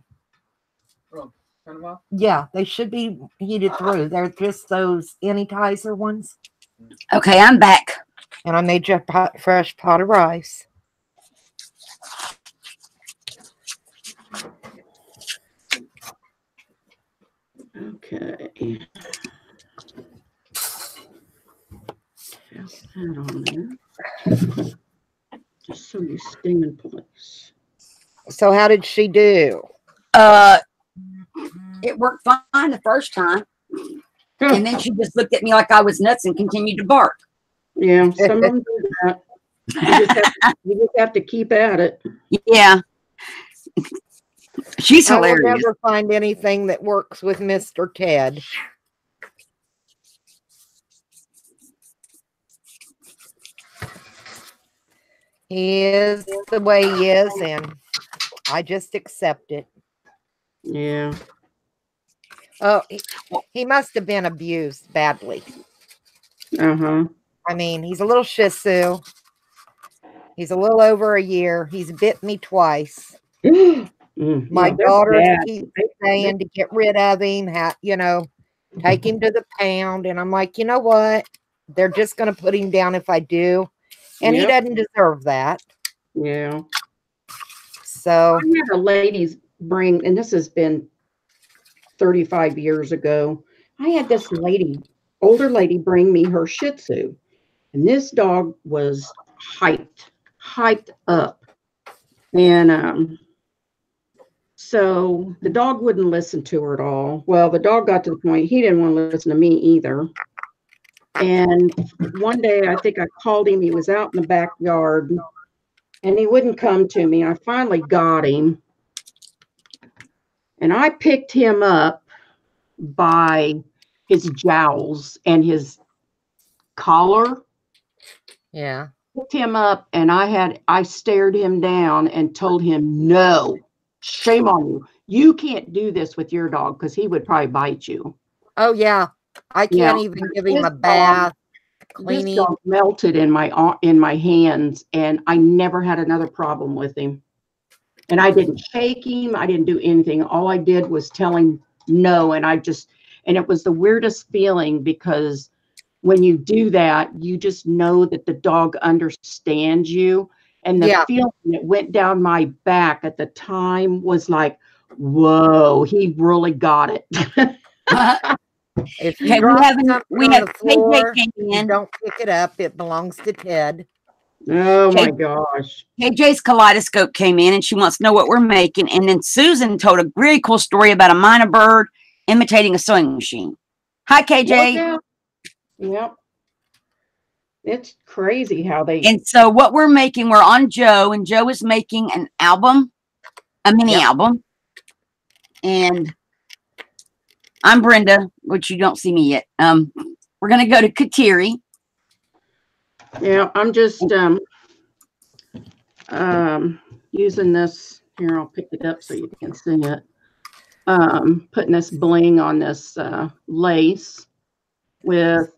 Yeah, they should be heated through. They're just those Anytizer ones. Okay, I'm back. And I made you a fresh pot of rice. Okay. Pass that on there. Just so you stay in place. So how did she do? It worked fine the first time. And then she just looked at me like I was nuts and continued to bark. Yeah, some of them do that. You just have to keep at it. Yeah. She's I will hilarious. never find anything that works with Mr. Ted. He is the way he is, and I just accept it. Yeah. Oh, he must have been abused badly. Uh-huh. I mean, he's a little Shih Tzu. He's a little over a year. He's bit me twice. My daughter keeps saying to get rid of him, take him to the pound. And I'm like, you know what? They're just going to put him down if I do. And he doesn't deserve that. Yeah. So I had a lady bring, and this has been 35 years ago. I had this older lady bring me her Shih Tzu. And this dog was hyped up. And so the dog wouldn't listen to her at all. Well, the dog got to the point he didn't want to listen to me either. And one day, I think I called him. He was out in the backyard, and he wouldn't come to me. I finally got him, and I picked him up by his jowls and his collar. yeah. Picked him up, and I stared him down and told him, no, shame on you. You can't do this with your dog, because he would probably bite you. Oh, yeah. I can't even give him a bath. Cleaning. This dog melted in my hands, and I never had another problem with him. And I didn't shake him. I didn't do anything. All I did was tell him no. And it was the weirdest feeling, because when you do that, you just know that the dog understands you. And the Yeah. feeling that went down my back at the time was like, whoa, he really got it. If you Okay, drop we have something on the floor, KJ came you in. don't pick it up. It belongs to Ted. Oh my Okay. gosh. KJ's kaleidoscope came in and she wants to know what we're making. And then Susan told a really cool story about a minor bird imitating a sewing machine. Hi, KJ. Yeah. Yep. It's crazy how they. And so what we're making, we're on Joe, and Joe is making an album, a mini album. And I'm Brenda, which you don't see me yet. We're gonna go to Kateri. Yeah, I'm just using this here. I'll pick it up so you can see it. Putting this bling on this lace with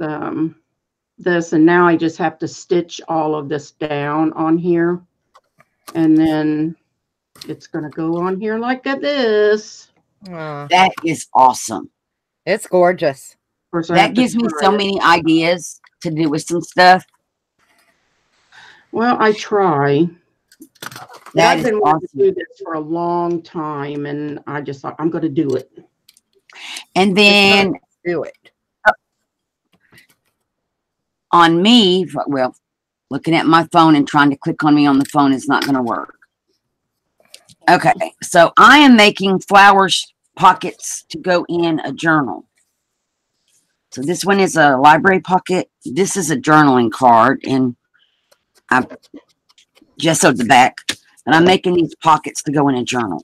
this, and now I just have to stitch all of this down on here, and then it's gonna go on here like this. That is awesome. It's gorgeous. Of course, I That have to gives me try so it. many ideas to do with some stuff. Well, I try. That I've is been wanting awesome. to do this for a long time, and I just thought I'm going to do it. And then Do it. on me, well, looking at my phone and trying to click on me on the phone is not going to work. Okay, so I am making flowers pockets to go in a journal. So this one is a library pocket. This is a journaling card, and I gessoed the back. And I'm making these pockets to go in a journal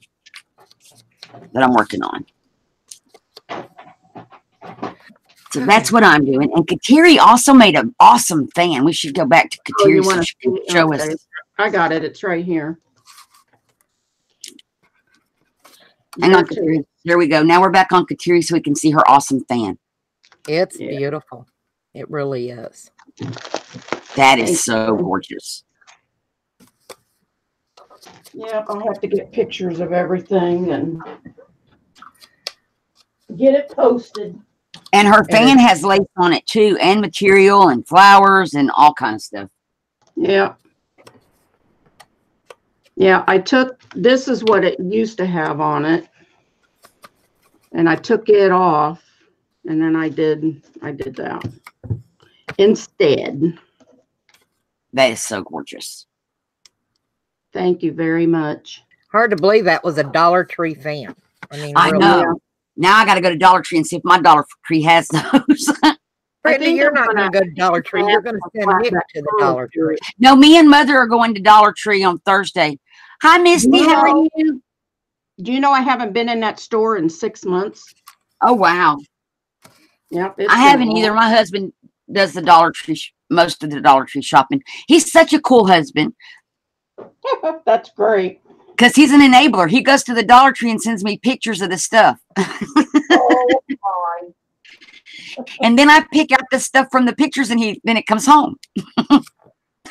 that I'm working on. So that's what I'm doing. And Kateri also made an awesome fan. We should go back to Oh, you Kateri so want she can to show okay. us. I got it. It's right here. Hang on, Here, too. Kateri. There we go. Now we're back on Kateri so we can see her awesome fan. It's Yeah. beautiful. It really is. That is so gorgeous. Yeah, I'll have to get pictures of everything and get it posted. And her fan has lace on it too, and material and flowers and all kinds of stuff. Yeah. Yeah, I took, this is what it used to have on it. And I took it off, and then I did that instead. That is so gorgeous. Thank you very much. Hard to believe that was a Dollar Tree fan. I mean, I really. know. Now I got to go to Dollar Tree and see if my Dollar Tree has those. Brenda, think you're I'm not going to go to Dollar Tree. You're going to send Nick to the Dollar Tree. No, me and Mother are going to Dollar Tree on Thursday. Hi, Misty. How are you? Do you know I haven't been in that store in 6 months? Oh, wow. Yep. I haven't either. My husband does the Dollar Tree, most of the Dollar Tree shopping. He's such a cool husband That's great. because he's an enabler. He goes to the Dollar Tree and sends me pictures of the stuff. Oh, my. And then I pick out the stuff from the pictures and then it comes home.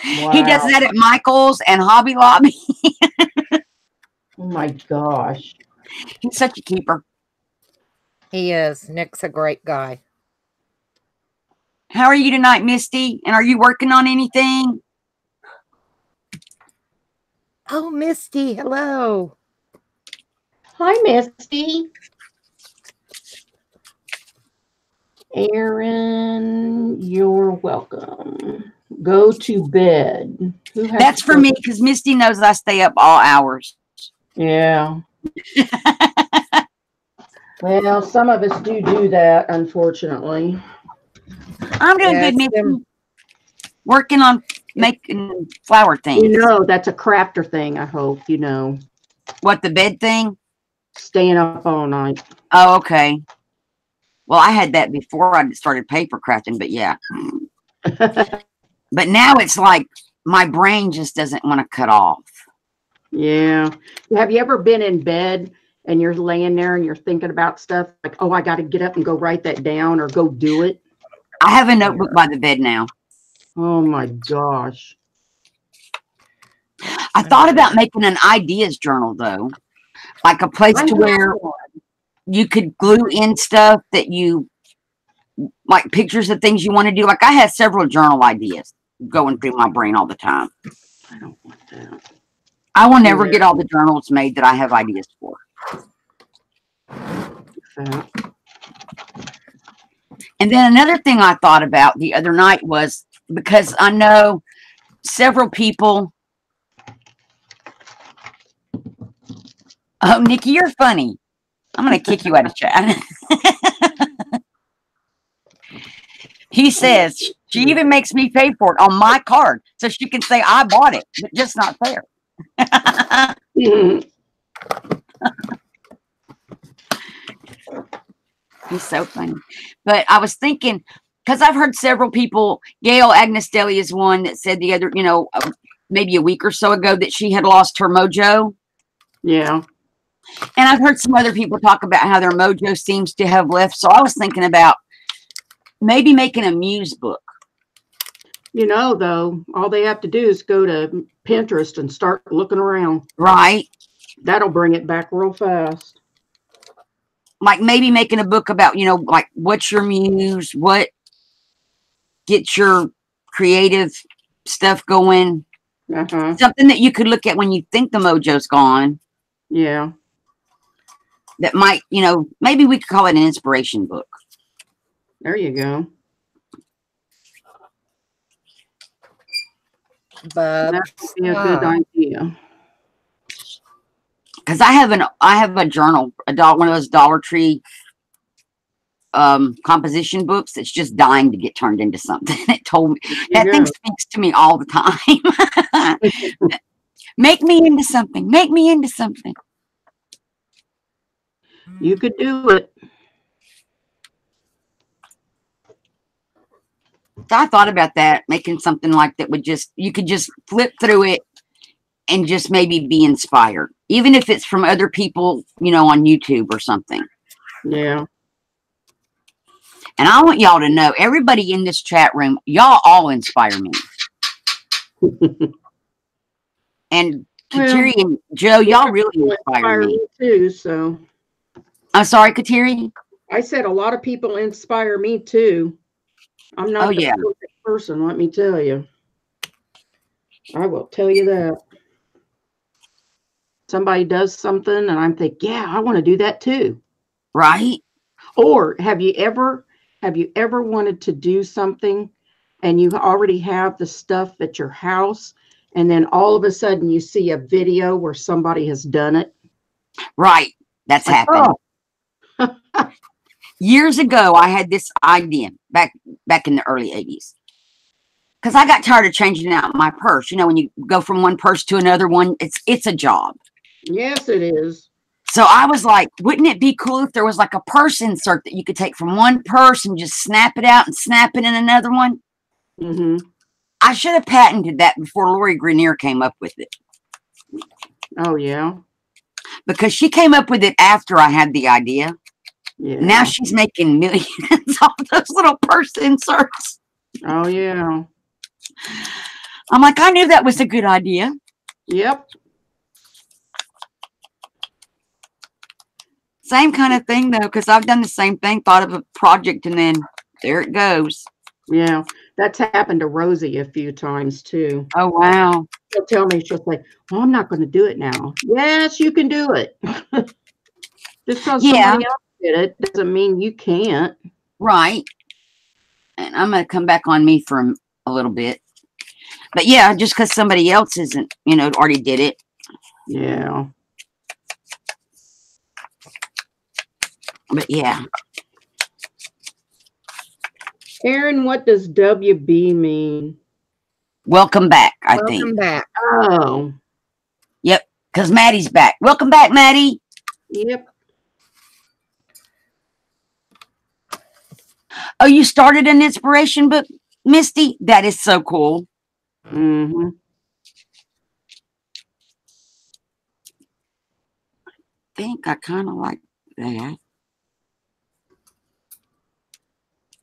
He does that at Michael's and Hobby Lobby. Oh my gosh. He's such a keeper. He is. Nick's a great guy. How are you tonight, Misty? And are you working on anything? Oh, Misty, hello. Hi, Misty. Aaron, you're welcome. Go to bed. Who has That's to for go me to- because Misty knows I stay up all hours. Yeah. Well, some of us do that, unfortunately. I'm doing Yeah, good, Misty. Tim. Working on making flower things. You know, that's a crafter thing, I hope, you know. What, the bed thing? Staying up all night. Oh, okay. Well, I had that before I started paper crafting, but yeah. But now it's like my brain just doesn't want to cut off. Yeah. Have you ever been in bed and you're laying there and you're thinking about stuff like, oh, I got to get up and go write that down or go do it? I have a notebook by the bed now. Oh my gosh. I thought about making an ideas journal though, like a place to where you could glue in stuff that you like, pictures of things you want to do. Like I have several journal ideas going through my brain all the time. I don't want that. I will never get all the journals made that I have ideas for. That. And then another thing I thought about the other night was, because I know several people. Oh, Nikki, you're funny. I'm going to kick you out of chat. He says she even makes me pay for it on my card so she can say I bought it. It's just not fair. He's so funny. But I was thinking, because I've heard several people, Gail Agnes Deli is one that said the other, maybe a week or so ago that she had lost her mojo. Yeah. And I've heard some other people talk about how their mojo seems to have left. So I was thinking about maybe making a muse book. Though, all they have to do is go to Pinterest and start looking around. Right. That'll bring it back real fast. Like maybe making a book about, like what's your muse, what gets your creative stuff going. Uh-huh. Something that you could look at when you think the mojo's gone. Yeah. That might, maybe we could call it an inspiration book. There you go. But That would be a good idea. Because I have a journal, one of those Dollar Tree composition books that's just dying to get turned into something. It told me that thing speaks to me all the time. Make me into something. Make me into something. You could do it. So I thought about that, making something like that you could just flip through it and just maybe be inspired, even if it's from other people, on YouTube or something. Yeah. And I want y'all to know, everybody in this chat room, y'all all inspire me. And Kateri and Joe, y'all really inspire me too. So I'm sorry, Kateri. I said a lot of people inspire me too. I'm not the perfect person, let me tell you. I will tell you that. Somebody does something and I'm thinking, yeah, I want to do that too. Right? Or have you ever wanted to do something and you already have the stuff at your house and then all of a sudden you see a video where somebody has done it? Right. That's happened. Oh. Years ago, I had this idea back in the early 80s. Because I got tired of changing out my purse. When you go from one purse to another one, it's a job. Yes, it is. So I was like, wouldn't it be cool if there was like a purse insert that you could take from one purse and just snap it out and snap it in another one? Mm-hmm. I should have patented that before Lori Grenier came up with it. Oh, yeah. Because she came up with it after I had the idea. Yeah. Now she's making millions off those little purse inserts. Oh, yeah. I'm like, I knew that was a good idea. Yep. Same kind of thing, though, because I've done the same thing, thought of a project, and then there it goes. Yeah, that's happened to Rosie a few times, too. Oh, wow. She'll tell me, she'll say, well, I'm not going to do it now. Yes, you can do it. Just because somebody else did it doesn't mean you can't. Right. And I'm going to come back on me for a little bit. But, yeah, just because somebody else isn't, already did it. Yeah. But, yeah. Aaron, what does WB mean? Welcome back, I think. Welcome back. Oh. Yep, because Maddie's back. Welcome back, Maddie. Yep. Oh, you started an inspiration book, Misty? That is so cool. Mm-hmm. I think I kind of like that.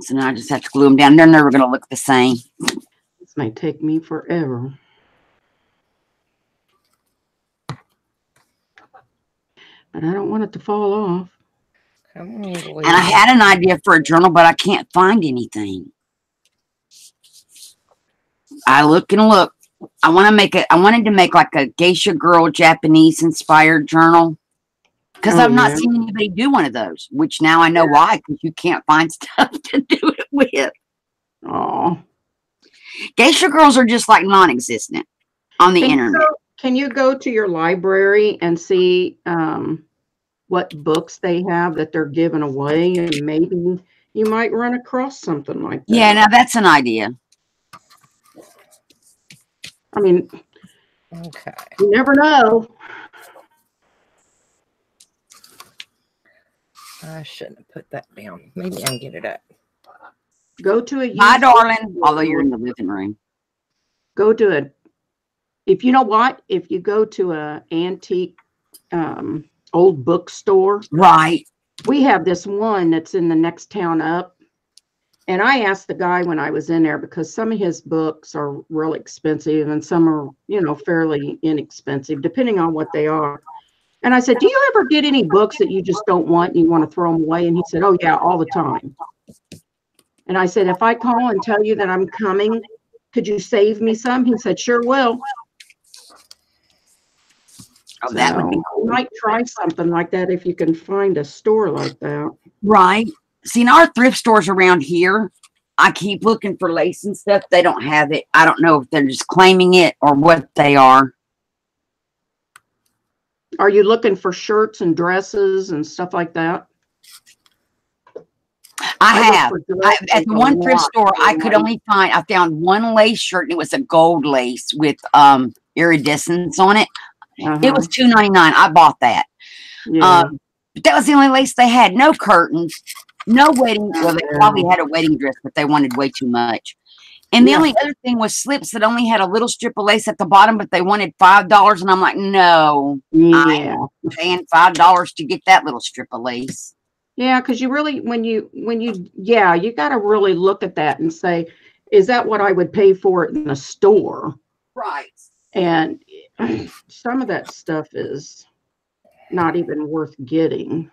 So now I just have to glue them down. They're never going to look the same. This may take me forever. But I don't want it to fall off. And I had an idea for a journal, but I can't find anything. I look and look. I wanted to make like a geisha girl Japanese inspired journal. Because Oh, I've not yeah. seen anybody do one of those, which now I know why, because you can't find stuff to do it with. Oh. Geisha girls are just like non-existent on the internet. Can you go to your library and see what books they have that they're giving away, and maybe you might run across something like that? Yeah, now that's an idea. I mean, Okay. you never know. I shouldn't have put that down. Maybe I can get it up. Go to a Hi, used darling. bookstore. Although you're in the living room. Go to a, if you know what, if you go to a antique old bookstore, Right. we have this one that's in the next town up. And I asked the guy when I was in there, because some of his books are really expensive and some are, you know, fairly inexpensive, depending on what they are. And I said, do you ever get any books that you just don't want and you want to throw them away? And he said, oh, yeah, all the time. And I said, if I call and tell you that I'm coming, could you save me some? He said, sure will. Oh, that would be You cool. might try something like that if you can find a store like that. Right. See, in our thrift stores around here, I keep looking for lace and stuff. They don't have it. I don't know if they're just claiming it or what they are. Are you looking for shirts and dresses and stuff like that? I look have. for dresses At the a one thrift lot store, I for could like- only find, I found one lace shirt and it was a gold lace with iridescence on it. It was $2.99. I bought that. yeah. But that was the only lace they had. No curtains, no wedding. Well, they probably had a wedding dress, but they wanted way too much. And the Yeah. only other thing was slips that only had a little strip of lace at the bottom, but they wanted $5. And I'm like, no, Yeah. I'm paying $5 to get that little strip of lace. Yeah, because you really, you got to really look at that and say, is that what I would pay for it in the store? Right. And some of that stuff is not even worth getting.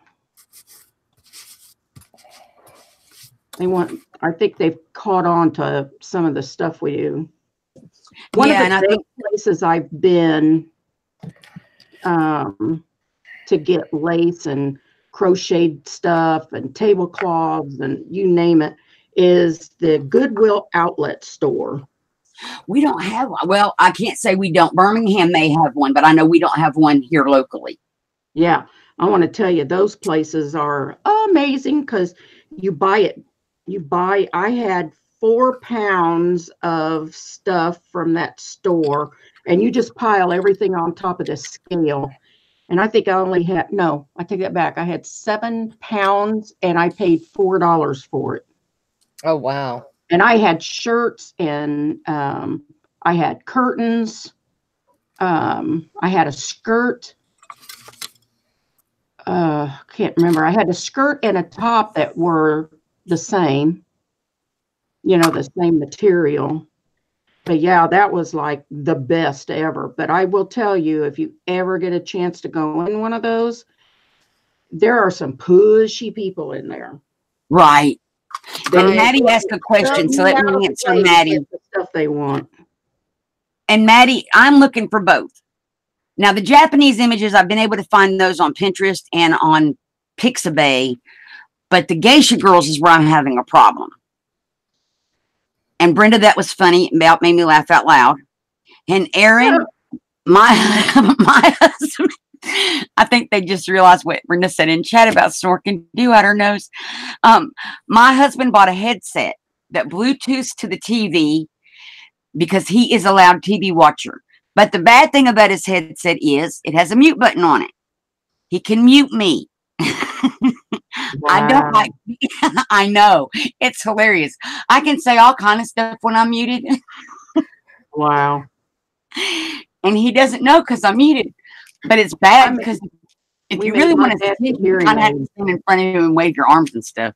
I think they've caught on to some of the stuff we do. One of the big places I've been to get lace and crocheted stuff and tablecloths and you name it is the Goodwill outlet store. We don't have one. Well, I can't say we don't. Birmingham may have one, but I know we don't have one here locally. Yeah, I want to tell you, those places are amazing because you buy it. I had 4 pounds of stuff from that store, and you just pile everything on top of this scale. And I think I only had, no, I take that back. I had 7 pounds and I paid $4 for it. Oh, wow. And I had shirts and I had curtains. I had a skirt. Can't remember. I had a skirt and a top that were the same, the same material. But yeah, that was like the best ever. But I will tell you, if you ever get a chance to go in one of those, there are some pushy people in there. Right. And Maddie asked a question, so let me answer Maddie. The stuff they want. And Maddie, I'm looking for both. Now, the Japanese images, I've been able to find those on Pinterest and on Pixabay, but the geisha girls is where I'm having a problem. And Brenda, that was funny. About made me laugh out loud. And Aaron, my husband, I think they just realized what Brenda said in chat about snorking dew out her nose. My husband bought a headset that Bluetooths to the TV because he is a loud TV watcher. But the bad thing about his headset is it has a mute button on it. He can mute me. Wow. I don't like, I know. It's hilarious. I can say all kind of stuff when I'm muted. Wow. And he doesn't know because I'm muted. But it's bad because if you really want to see, you kind of have to stand in front of him and wave your arms and stuff.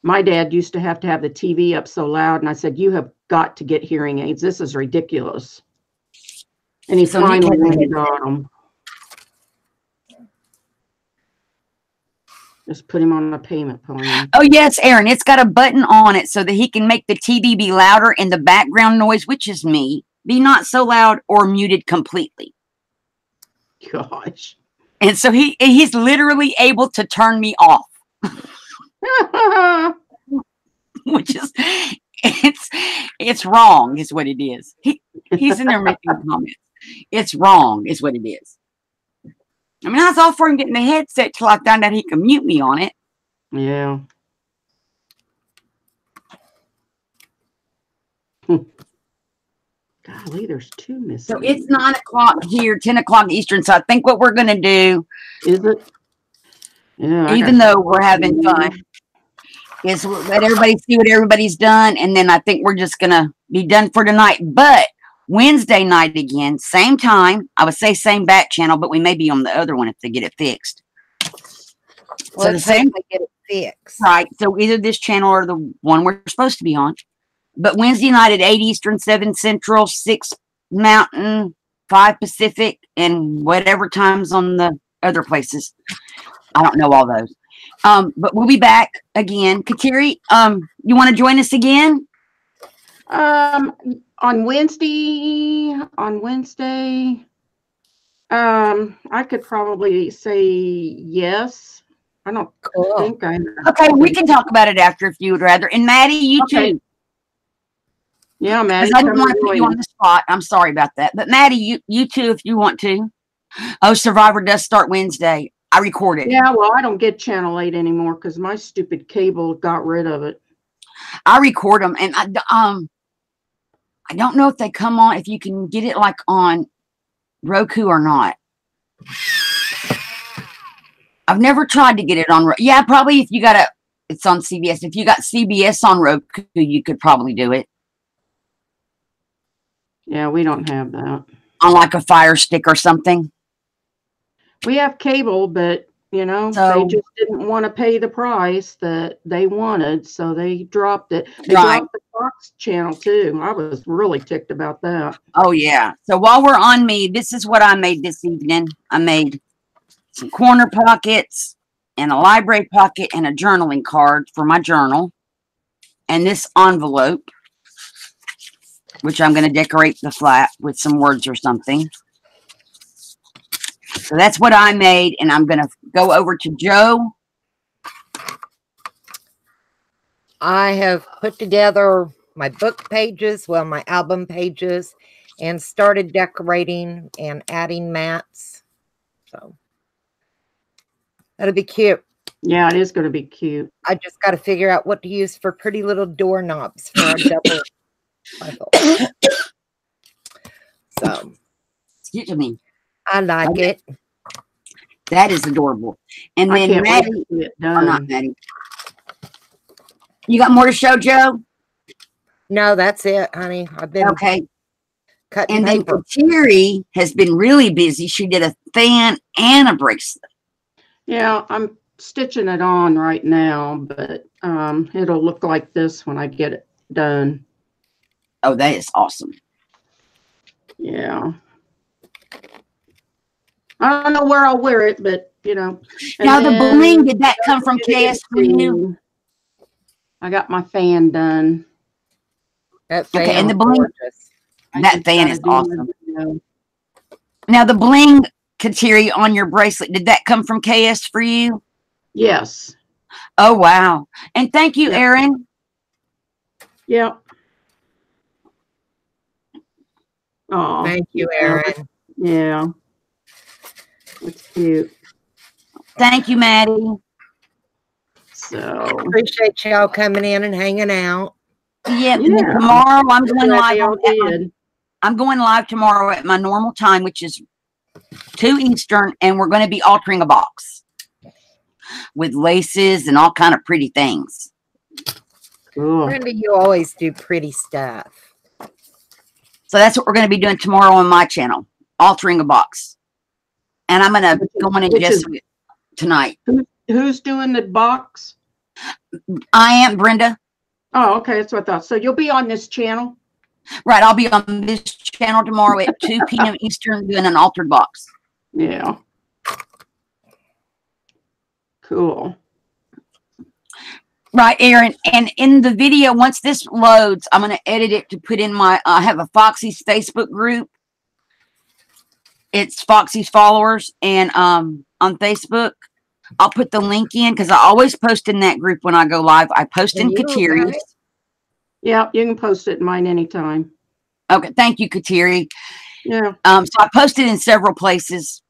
My dad used to have the TV up so loud, and I said, you have got to get hearing aids. This is ridiculous. And he finally got them. Just put him on a payment plan. Oh, yes, Aaron. It's got a button on it so that he can make the TV be louder and the background noise, which is me, be not so loud or muted completely. Gosh. And so he's literally able to turn me off, which is it's wrong, is what it is. He's in there making comments. It's wrong, is what it is. I mean, I was all for him getting the headset till I found out he could mute me on it. Yeah. Golly, there's two missing. So it's 9 o'clock here, 10 o'clock Eastern. So I think what we're going to do, Is it? Yeah. even though we're having fun, is let everybody see what everybody's done. And then I think we're just going to be done for tonight. But Wednesday night again, same time. I would say same back channel, but we may be on the other one if they get it fixed. Well, So the same, get it fixed. right? So either this channel or the one we're supposed to be on. But Wednesday night at 8 Eastern, 7 Central, 6 Mountain, 5 Pacific, and whatever times on the other places. I don't know all those. But we'll be back again. Kateri, you want to join us again? On Wednesday, I could probably say yes. I don't think I. Okay, we can talk about it after if you would rather. And Maddie, you too. Yeah, Maddie. I didn't want to put you on the spot. I'm sorry about that. But Maddie, you too, if you want to. Oh, Survivor does start Wednesday. I recorded. Yeah, well, I don't get Channel 8 anymore because my stupid cable got rid of it. I record them, and I don't know if they come on, if you can get it like on Roku or not. I've never tried to get it on. Yeah, probably if you got it's on CBS. If you got CBS on Roku, you could probably do it. Yeah, we don't have that. On like a Fire Stick or something. We have cable, but, you know, So- they just didn't want to pay the price that they wanted, so they dropped it. They Right. dropped the Fox channel, too. I was really ticked about that. Oh, yeah. So while we're on me, this is what I made this evening. I made some corner pockets and a library pocket and a journaling card for my journal. And this envelope, which I'm going to decorate the flat with some words or something. So that's what I made. And I'm going to go over to Joe. I have put together my book pages, well, my album pages, and started decorating and adding mats. So that'll be cute. Yeah, it is going to be cute. I just got to figure out what to use for pretty little doorknobs for a double rifle. So Excuse me. I like it. That is adorable. And I then can't wait Maddie, to see it or not done. Maddie. You got more to show, Joe? No, that's it, honey. I've been Okay. cutting And then paper. Kateri has been really busy. She did a fan and a bracelet. Yeah, I'm stitching it on right now, but it'll look like this when I get it done. Oh, that is awesome. Yeah. I don't know where I'll wear it, but you know. And Now the then- bling, did that come from KS for you? I got my fan done. That Okay, fan and the is bling- gorgeous. I That just fan gotta is do my awesome. video. Now the bling, Kateri, on your bracelet, did that come from KS for you? Yes. Oh, wow. And thank you, Yeah. Aaron. Yeah. Oh, Thank you, Aaron. yeah. It's cute. Thank you, Maddie. So Appreciate y'all coming in and hanging out. Yeah, and then Yeah. tomorrow I'm going glad live. they all did. I'm going live tomorrow at my normal time, which is 2 Eastern, and we're going to be altering a box with laces and all kind of pretty things. Cool. Brenda, you always do pretty stuff. So that's what we're going to be doing tomorrow on my channel, altering a box. And I'm going to go in and which is- just tonight. Who's doing the box? I am Brenda. Oh, okay, that's what I thought. So you'll be on this channel? Right, I'll be on this channel tomorrow at 2 p.m. Eastern doing an altered box. Yeah. Cool. Right, Aaron. And in the video, once this loads, I'm going to edit it to put in my, I have a Foxy's Facebook group. It's Foxy's Followers. And on Facebook, I'll put the link in because I always post in that group when I go live. I post in Kateri. Yeah, you can post it in mine anytime. Okay, thank you, Kateri. Yeah. So I posted in several places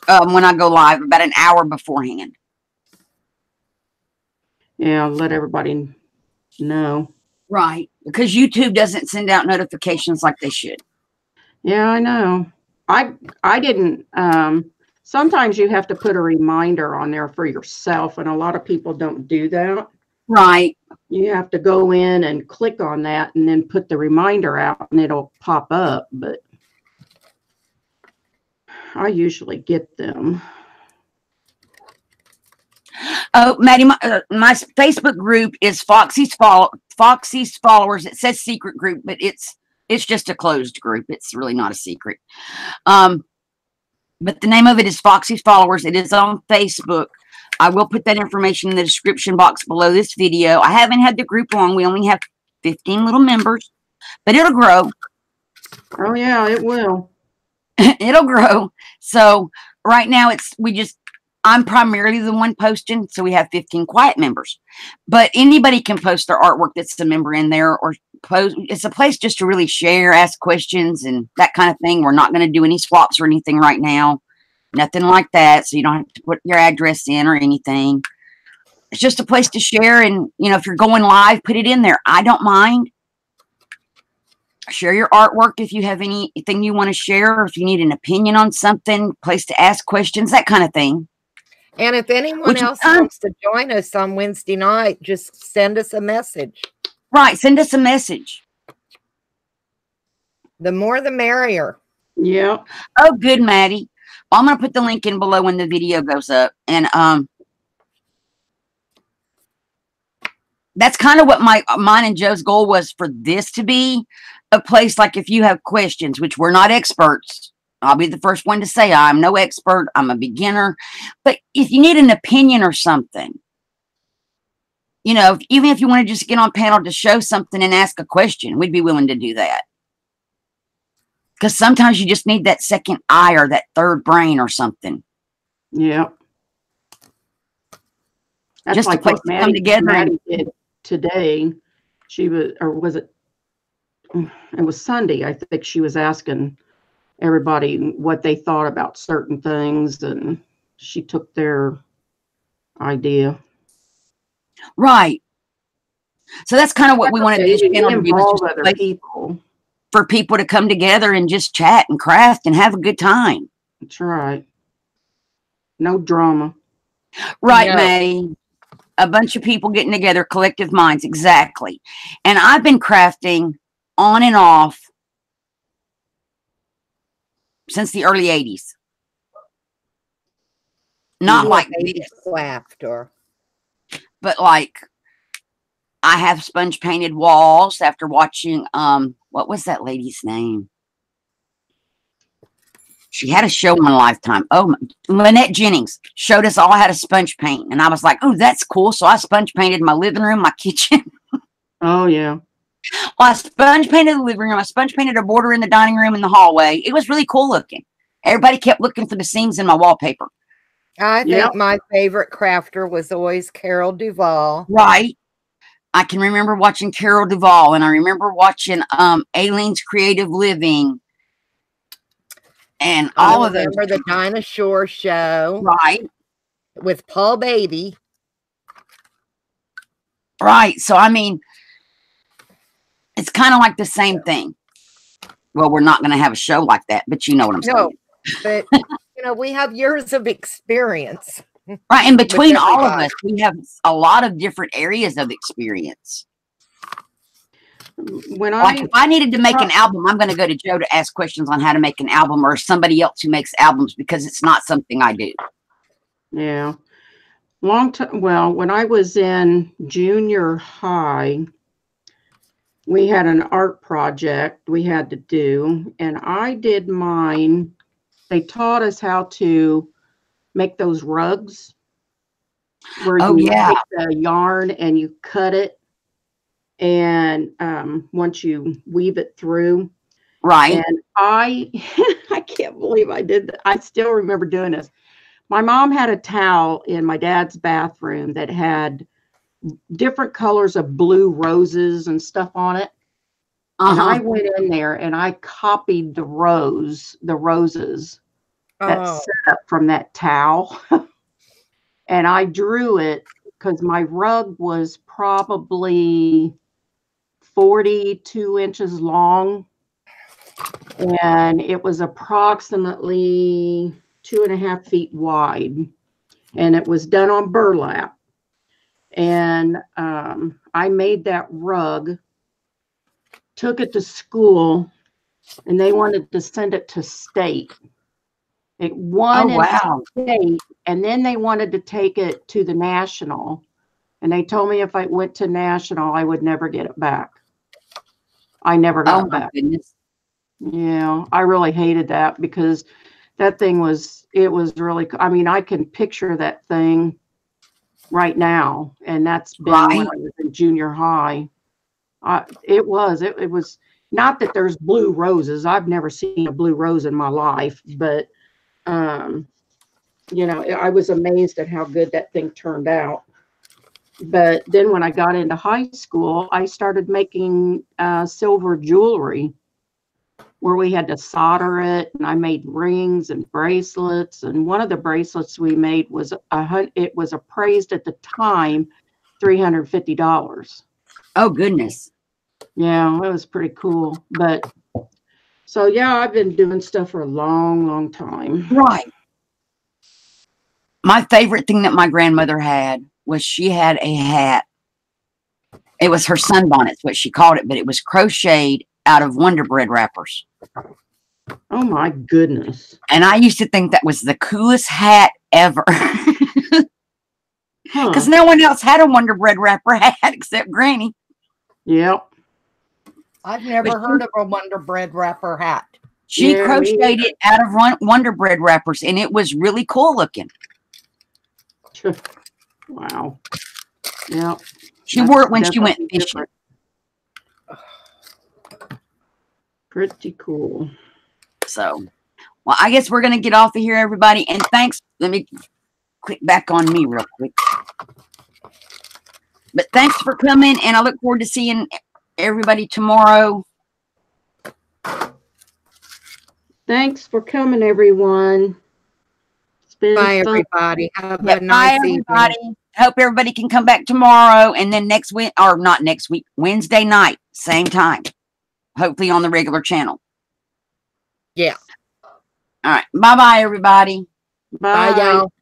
when I go live about an hour beforehand. Yeah, let everybody know. Right, because YouTube doesn't send out notifications like they should. Yeah, I know. I didn't. Sometimes you have to put a reminder on there for yourself, and a lot of people don't do that. Right. You have to go in and click on that and then put the reminder out and it'll pop up, but I usually get them. Oh, Maddie, my Facebook group is Foxy's Followers. It says secret group, but it's just a closed group. It's really not a secret. But the name of it is Foxy's Followers. It is on Facebook. I will put that information in the description box below this video. I haven't had the group long. We only have 15 little members, but it'll grow. Oh yeah, it will. It'll grow. So right now I'm primarily the one posting. So we have 15 quiet members, but anybody can post their artwork that's a member in there or post. It's a place just to really share, ask questions and that kind of thing. We're not going to do any swaps or anything right now. Nothing like that. So you don't have to put your address in or anything. It's just a place to share. And, you know, if you're going live, put it in there. I don't mind. Share your artwork if you have anything you want to share, or if you need an opinion on something, place to ask questions, that kind of thing. And if anyone else wants to join us on Wednesday night, just send us a message. Right. Send us a message. The more the merrier. Yeah. Oh, good, Maddie. Well, I'm going to put the link in below when the video goes up. And that's kind of what mine and Joe's goal was for this to be a place like if you have questions, which we're not experts. I'll be the first one to say I'm no expert. I'm a beginner. But if you need an opinion or something, you know, even if you want to just get on panel to show something and ask a question, we'd be willing to do that. Because sometimes you just need that second eye or that third brain or something. Yeah. That's just like a place to come together. Maddie did today. She was, or was it? It was Sunday. I think she was asking everybody what they thought about certain things, and she took their idea. Right. So that's kind of what we want to do. Involve other people. For people to come together and just chat and craft and have a good time. That's right. No drama. Right, no. Maddie. A bunch of people getting together, collective minds. Exactly. And I've been crafting on and off since the early 80s. Not like this. Craft or... But like, I have sponge painted walls after watching, what was that lady's name? She had a show on Lifetime. Oh, Lynette Jennings showed us all how to sponge paint. And I was like, oh, that's cool. So I sponge painted my living room, my kitchen. Oh, yeah. Well, I sponge painted the living room. I sponge painted a border in the dining room and the hallway. It was really cool looking. Everybody kept looking for the seams in my wallpaper. I think my favorite crafter was always Carol Duvall. Right. I can remember watching Carol Duvall, and I remember watching Aileen's Creative Living, and all of those. I remember the Dinah Shore show, right, with Paul Beatty. Right. So I mean, it's kind of like the same thing. Well, we're not going to have a show like that, but you know what I'm saying. No, but you know, we have years of experience. Right, and between all of us, we have a lot of different areas of experience. If I needed to make an album, I'm going to go to Joe to ask questions on how to make an album, or somebody else who makes albums, because it's not something I do. Yeah. Long time. Well, when I was in junior high, we had an art project we had to do, and I did mine. They taught us how to make those rugs. where Oh, you yeah. take the yarn and you cut it, and once you weave it through. Right. And I I can't believe I did that. I still remember doing this. My mom had a towel in my dad's bathroom that had different colors of blue roses and stuff on it. And I went in there and I copied the roses that Oh, set up from that towel. And I drew it because my rug was probably 42 inches long. And it was approximately 2.5 feet wide. And it was done on burlap. And I made that rug, took it to school, and they wanted to send it to state. It won in state, and then they wanted to take it to the national. And they told me if I went to national, I would never get it back. I never got it back. Goodness. Yeah, I really hated that because that thing was, it was really, I mean, I can picture that thing right now, and that's been when I was in junior high. It was not that there's blue roses. I've never seen a blue rose in my life, but you know, I was amazed at how good that thing turned out. But then when I got into high school, I started making silver jewelry, where we had to solder it, and I made rings and bracelets. And one of the bracelets we made was it was appraised at the time $350. Oh, goodness. Yeah, it was pretty cool. But so yeah, I've been doing stuff for a long, long time. Right. My favorite thing that my grandmother had was she had a hat. It was her sunbonnet's what she called it, but it was crocheted out of Wonder Bread wrappers. Oh my goodness. And I used to think that was the coolest hat ever. Because no one else had a Wonder Bread wrapper hat except Granny. Yep. I've never heard of a Wonder Bread wrapper hat. She crocheted it out of Wonder Bread wrappers, and it was really cool looking. Wow. Yeah. She wore it when she went fishing. Pretty cool. So, well, I guess we're going to get off of here, everybody. And thanks. Let me click back on me real quick. But thanks for coming, and I look forward to seeing everybody tomorrow. Thanks for coming, everyone. It's been Bye, fun. everybody. Have a nice evening. Hope everybody can come back tomorrow, and then next week, or not next week, Wednesday night, same time. Hopefully on the regular channel. Yeah. All right. Bye-bye, everybody. Bye, Bye, y'all.